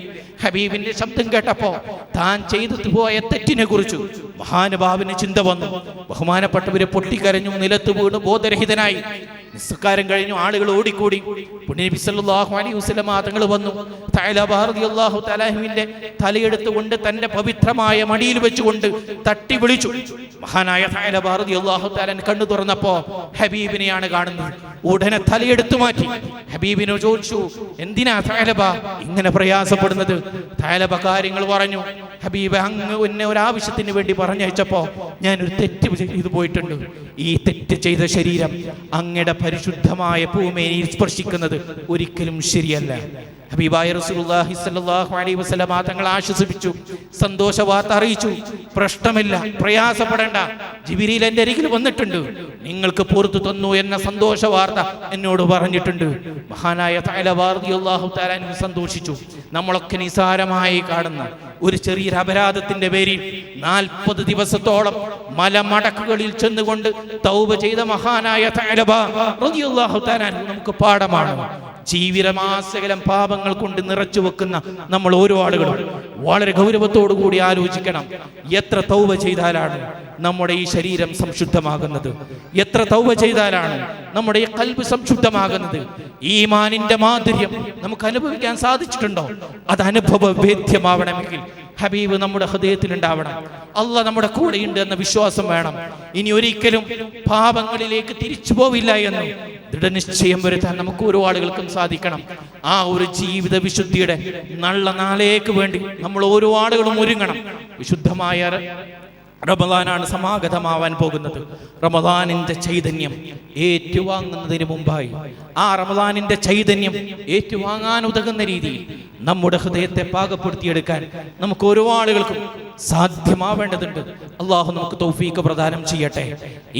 ഹബീബിന്റെ ശബ്ദം കേട്ടപ്പോൾ താൻ ചെയ്തു പോയ തെറ്റിനെ കുറിച്ച് മഹാനുഭാവന് ചിന്ത വന്നു. ബഹുമാനപ്പെട്ടവര് പൊട്ടിക്കരഞ്ഞു, നിലത്ത് വീണ് ബോധരഹിതനായി. നിസ്കാരം കഴിഞ്ഞു, ആളുകൾ ഓടിക്കൂടി. പുണ്യ നബി സല്ലല്ലാഹു അലൈഹി വസല്ലമ തങ്ങൾ വന്നു. സഅലബ റളിയല്ലാഹു തആല അൻഹുവിന്റെ തലയെടുത്തുകൊണ്ട് തന്റെ പവിത്രമായ മടിയിൽ വെച്ചുകൊണ്ട് തട്ടി വിളിച്ചു. മഹാനായ സഅലബ റളിയല്ലാഹു തആല കണ്ണു തുറന്നപ്പോ ഹബീബിനെയാണ് കാണുന്നത്. ഉടനെ തലയെടുത്തു മാറ്റി. ഹബീബിനോട് ചോദിച്ചു, എന്തിനാ സഅലബ ഇങ്ങനെ പ്രയാസപ്പെടുന്നത്? സഅലബ കാര്യങ്ങൾ പറഞ്ഞു. ഹബീബ്, അങ്ങ് എന്നെ ഒരാവശ്യത്തിന് വേണ്ടി പറഞ്ഞയച്ചപ്പോ ഞാനൊരു തെറ്റ് ചെയ്തു പോയിട്ടുണ്ട്. ഈ തെറ്റ് ചെയ്ത ശരീരം അങ്ങയുടെ പരിശുദ്ധമായ ഭൂമിയിൽ സ്പർശിക്കുന്നത് ഒരിക്കലും ശരിയല്ല. ഹബീബായ റസൂലുള്ളാഹി സ്വല്ലല്ലാഹു അലൈഹി വസല്ലം തങ്ങൾ ആശ്വസിപ്പിച്ചു, സന്തോഷ വാർത്ത അറിയിച്ചു. പ്രശ്നമില്ല, പ്രയാസപ്പെടേണ്ട, ജിബ്രീൽ എൻ്റെ അരികിൽ വന്നിട്ടുണ്ട്, നിങ്ങൾക്ക് പുറത്തു തന്നു എന്ന സന്തോഷ വാർത്ത എന്നോട് പറഞ്ഞിട്ടുണ്ട്. മഹാനായ തഅലബ റളിയല്ലാഹു തആല അൻഹു സന്തോഷിച്ചു. നമ്മളൊക്കെ നിസാരമായി കാണുന്ന ഒരു ചെറിയൊരു അപരാധത്തിന്റെ പേരിൽ 40 ദിവസത്തോളം മലമടക്കുകളിൽ ചെന്നുകൊണ്ട് തൗബ ചെയ്ത മഹാനായ തഅലബ റളിയല്ലാഹു തആല അൻഹു നമുക്ക് പാഠമാണ്. ജീവിതമാസകലം പാപങ്ങൾ കൊണ്ട് നിറച്ചു വെക്കുന്ന നമ്മൾ ഓരോ ആളുകളും വളരെ ഗൗരവത്തോടു കൂടി ആലോചിക്കണം. എത്ര തൗബ ചെയ്താലാണ് നമ്മുടെ ഈ ശരീരം സംശുദ്ധമാകുന്നത്? എത്ര തൗബ ചെയ്താലാണ് നമ്മുടെ ഈ ഖൽബ് സംശുദ്ധമാകുന്നത്? ഈമാനിന്റെ മാധുര്യം നമുക്ക് അനുഭവിക്കാൻ സാധിച്ചിട്ടുണ്ടോ? അത് അനുഭവവേദ്യമാവണമെങ്കിൽ ഹബീബ് നമ്മുടെ ഹൃദയത്തിൽ ഉണ്ടാവണം. അള്ളാഹ് നമ്മുടെ കൂടെയുണ്ട് എന്ന വിശ്വാസം വേണം. ഇനി ഒരിക്കലും പാപങ്ങളിലേക്ക് തിരിച്ചു പോവില്ല എന്ന് ദൃഢനിശ്ചയം വരുത്താൻ നമുക്ക് ഓരോ ആളുകൾക്കും സാധിക്കണം. ആ ഒരു ജീവിത വിശുദ്ധിയുടെ നല്ല നാളേക്ക് വേണ്ടി നമ്മൾ ഓരോ ആളുകളും ഒരുങ്ങണം. വിശുദ്ധമായ റമദാനാണ് സമാഗതമാവാൻ പോകുന്നത്. റമദാനിന്റെ ചൈതന്യം ഏറ്റുവാങ്ങുന്നതിന് മുമ്പായി ആ റമദാനിന്റെ ചൈതന്യം ഏറ്റുവാങ്ങാൻ ഉതകുന്ന രീതിയിൽ നമ്മുടെ ഹൃദയത്തെ പാകപ്പെടുത്തിയെടുക്കാൻ നമുക്ക് ഓരോ ആളുകൾക്കും സാധ്യമാവേണ്ടതുണ്ട്. അള്ളാഹു നമുക്ക് തൗഫീഖ് പ്രദാനം ചെയ്യട്ടെ.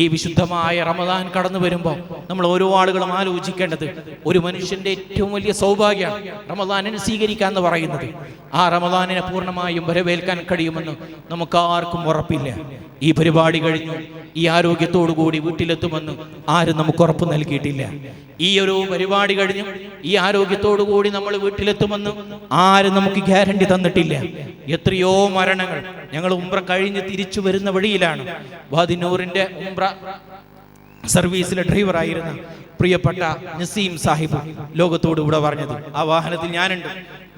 ഈ വിശുദ്ധമായ റമദാൻ കടന്നു വരുമ്പോൾ നമ്മൾ ഓരോ ആളുകളും ആലോചിക്കേണ്ടത്, ഒരു മനുഷ്യന്റെ ഏറ്റവും വലിയ സൗഭാഗ്യമാണ് റമദാനിനെ സ്വീകരിക്കുക എന്ന് പറയുന്നത്. ആ റമദാനിനെ പൂർണ്ണമായും വരവേൽക്കാൻ കഴിയുമെന്ന് നമുക്ക് ആർക്കും ഉറപ്പില്ല. ഈ പരിപാടി കഴിഞ്ഞു ഈ ആരോഗ്യത്തോടു കൂടി വീട്ടിലെത്തുമെന്ന് ആരും നമുക്ക് ഉറപ്പ് നൽകിയിട്ടില്ല. ഈ ഒരു പരിപാടി കഴിഞ്ഞു ഈ ആരോഗ്യത്തോടു കൂടി നമ്മൾ വീട്ടിലെത്തുമെന്ന് ആരും നമുക്ക് ഗ്യാരണ്ടി തന്നിട്ടില്ല. എത്രയോ മരണങ്ങൾ. ഞങ്ങൾ ഉംറ കഴിഞ്ഞ് തിരിച്ചു വരുന്ന വഴിയിലാണ് വാദിനൂറിന്റെ ഉംറ സർവീസിലെ ഡ്രൈവറായിരുന്ന പ്രിയപ്പെട്ട നസീം സാഹിബ് ലോകത്തോട് ഇവിടെ പറഞ്ഞത്. ആ വാഹനത്തിൽ ഞാനുണ്ട്.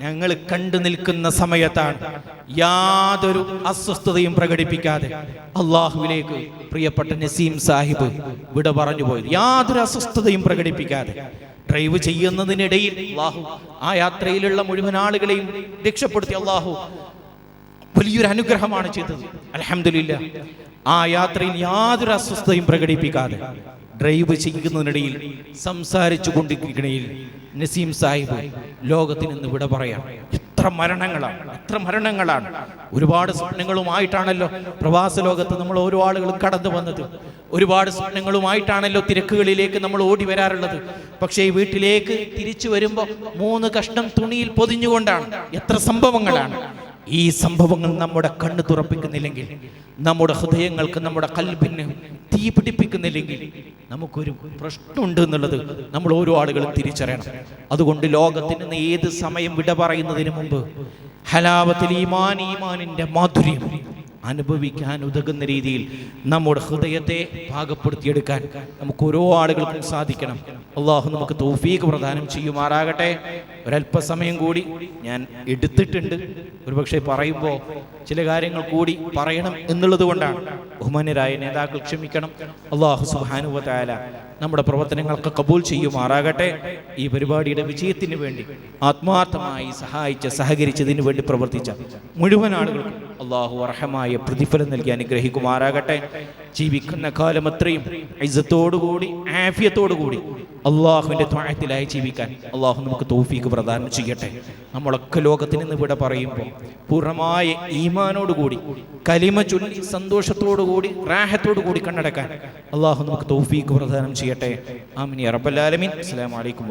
ഞങ്ങൾ കണ്ടു നിൽക്കുന്ന സമയത്താണ് യാതൊരു അസ്വസ്ഥതയും പ്രകടിപ്പിക്കാതെ അള്ളാഹുവിലേക്ക് പ്രിയപ്പെട്ട നസീം സാഹിബ് ഇവിടെ പറഞ്ഞു പോയത്. യാതൊരു അസ്വസ്ഥതയും പ്രകടിപ്പിക്കാതെ ഡ്രൈവ് ചെയ്യുന്നതിനിടയിൽ അള്ളാഹു ആ യാത്രയിലുള്ള മുഴുവൻ ആളുകളെയും രക്ഷപ്പെടുത്തി. അള്ളാഹു വലിയൊരു അനുഗ്രഹമാണ് ചെയ്തത്. അൽഹംദുലില്ലാ. ആ യാത്രയിൽ യാതൊരു അസ്വസ്ഥതയും പ്രകടിപ്പിക്കാതെ ഡ്രൈവ് ചെയ്യുന്നതിനിടയിൽ സംസാരിച്ചു കൊണ്ടിരിക്കണയിൽ നസീം സാഹിബ് ലോകത്തിന് ഇന്ന് വിട പറയാം. എത്ര മരണങ്ങളാണ്. ഒരുപാട് സ്വപ്നങ്ങളുമായിട്ടാണല്ലോ പ്രവാസ ലോകത്ത് നമ്മൾ ഓരോ ആളുകളും കടന്നു വന്നത്. ഒരുപാട് സ്വപ്നങ്ങളുമായിട്ടാണല്ലോ തിരക്കുകളിലേക്ക് നമ്മൾ ഓടി വരാറുള്ളത്. പക്ഷേ ഈ വീട്ടിലേക്ക് തിരിച്ചു വരുമ്പോൾ 3 കഷ്ണം തുണിയിൽ പൊതിഞ്ഞുകൊണ്ടാണ്. എത്ര സംഭവങ്ങളാണ്. ഈ സംഭവങ്ങൾ നമ്മുടെ കണ്ണ് തുറപ്പിക്കുന്നില്ലെങ്കിൽ, നമ്മുടെ ഹൃദയങ്ങൾക്ക്, നമ്മുടെ കൽബിന് തീ പിടിപ്പിക്കുന്നില്ലെങ്കിൽ നമുക്കൊരു പ്രശ്നമുണ്ട് എന്നുള്ളത് നമ്മൾ ഓരോ ആളുകളും തിരിച്ചറിയണം. അതുകൊണ്ട് ലോകത്തിന് ഏത് സമയം വിട പറയുന്നതിന് മുമ്പ് ഹലാവത്തിൽ ഈമാനിന്റെ മാധുര്യം അനുഭവിക്കാൻ ഉതകുന്ന രീതിയിൽ നമ്മുടെ ഹൃദയത്തെ പാകപ്പെടുത്തിയെടുക്കാൻ നമുക്ക് ഓരോ ആളുകൾക്കും സാധിക്കണം. അള്ളാഹു നമുക്ക് തൗഫീഖ് പ്രദാനം ചെയ്യുമാറാകട്ടെ. ഒരല്പസമയം കൂടി ഞാൻ എടുത്തിട്ടുണ്ട്. ഒരുപക്ഷെ പറയുമ്പോൾ ചില കാര്യങ്ങൾ കൂടി പറയണം എന്നുള്ളത് കൊണ്ടാണ്. ബഹുമാന്യരായ നേതാക്കൾ ക്ഷമിക്കണം. അള്ളാഹു സുബ്ഹാനഹു വ തആല നമ്മുടെ പ്രവർത്തനങ്ങൾക്ക് കബൂൽ ചെയ്യുമാറാകട്ടെ. ഈ പരിപാടിയുടെ വിജയത്തിന് വേണ്ടി ആത്മാർത്ഥമായി സഹകരിച്ചതിന് വേണ്ടി പ്രവർത്തിച്ച മുഴുവൻ ആളുകൾക്കും അള്ളാഹു അർഹമായ പ്രതിഫലം നൽകി അനുഗ്രഹിക്കുമാറാകട്ടെ. ജീവിക്കുന്ന കാലം അത്രയും ഇസ്സത്തോടുകൂടി ആഫിയത്തോടുകൂടി അള്ളാഹുവിൻ്റെ ത്വഅത്തിലായി ജീവിക്കാൻ അള്ളാഹു നമുക്ക് തൗഫീഖ് പ്രദാനം ചെയ്യട്ടെ. നമ്മളൊക്കെ ലോകത്തിൽ നിന്ന് ഇവിടെ പറയുമ്പോൾ പൂർണ്ണമായ ഈമാനോടുകൂടി കലിമ ചൊല്ലി സന്തോഷത്തോടുകൂടി റാഹത്തോടുകൂടി കണ്ണടക്കാൻ അള്ളാഹു നമുക്ക് തൗഫീഖ് പ്രദാനം ചെയ്യട്ടെ. ആമീൻ യാ റബ്ബൽ ആലമീൻ. അസ്സലാമു അലൈക്കും.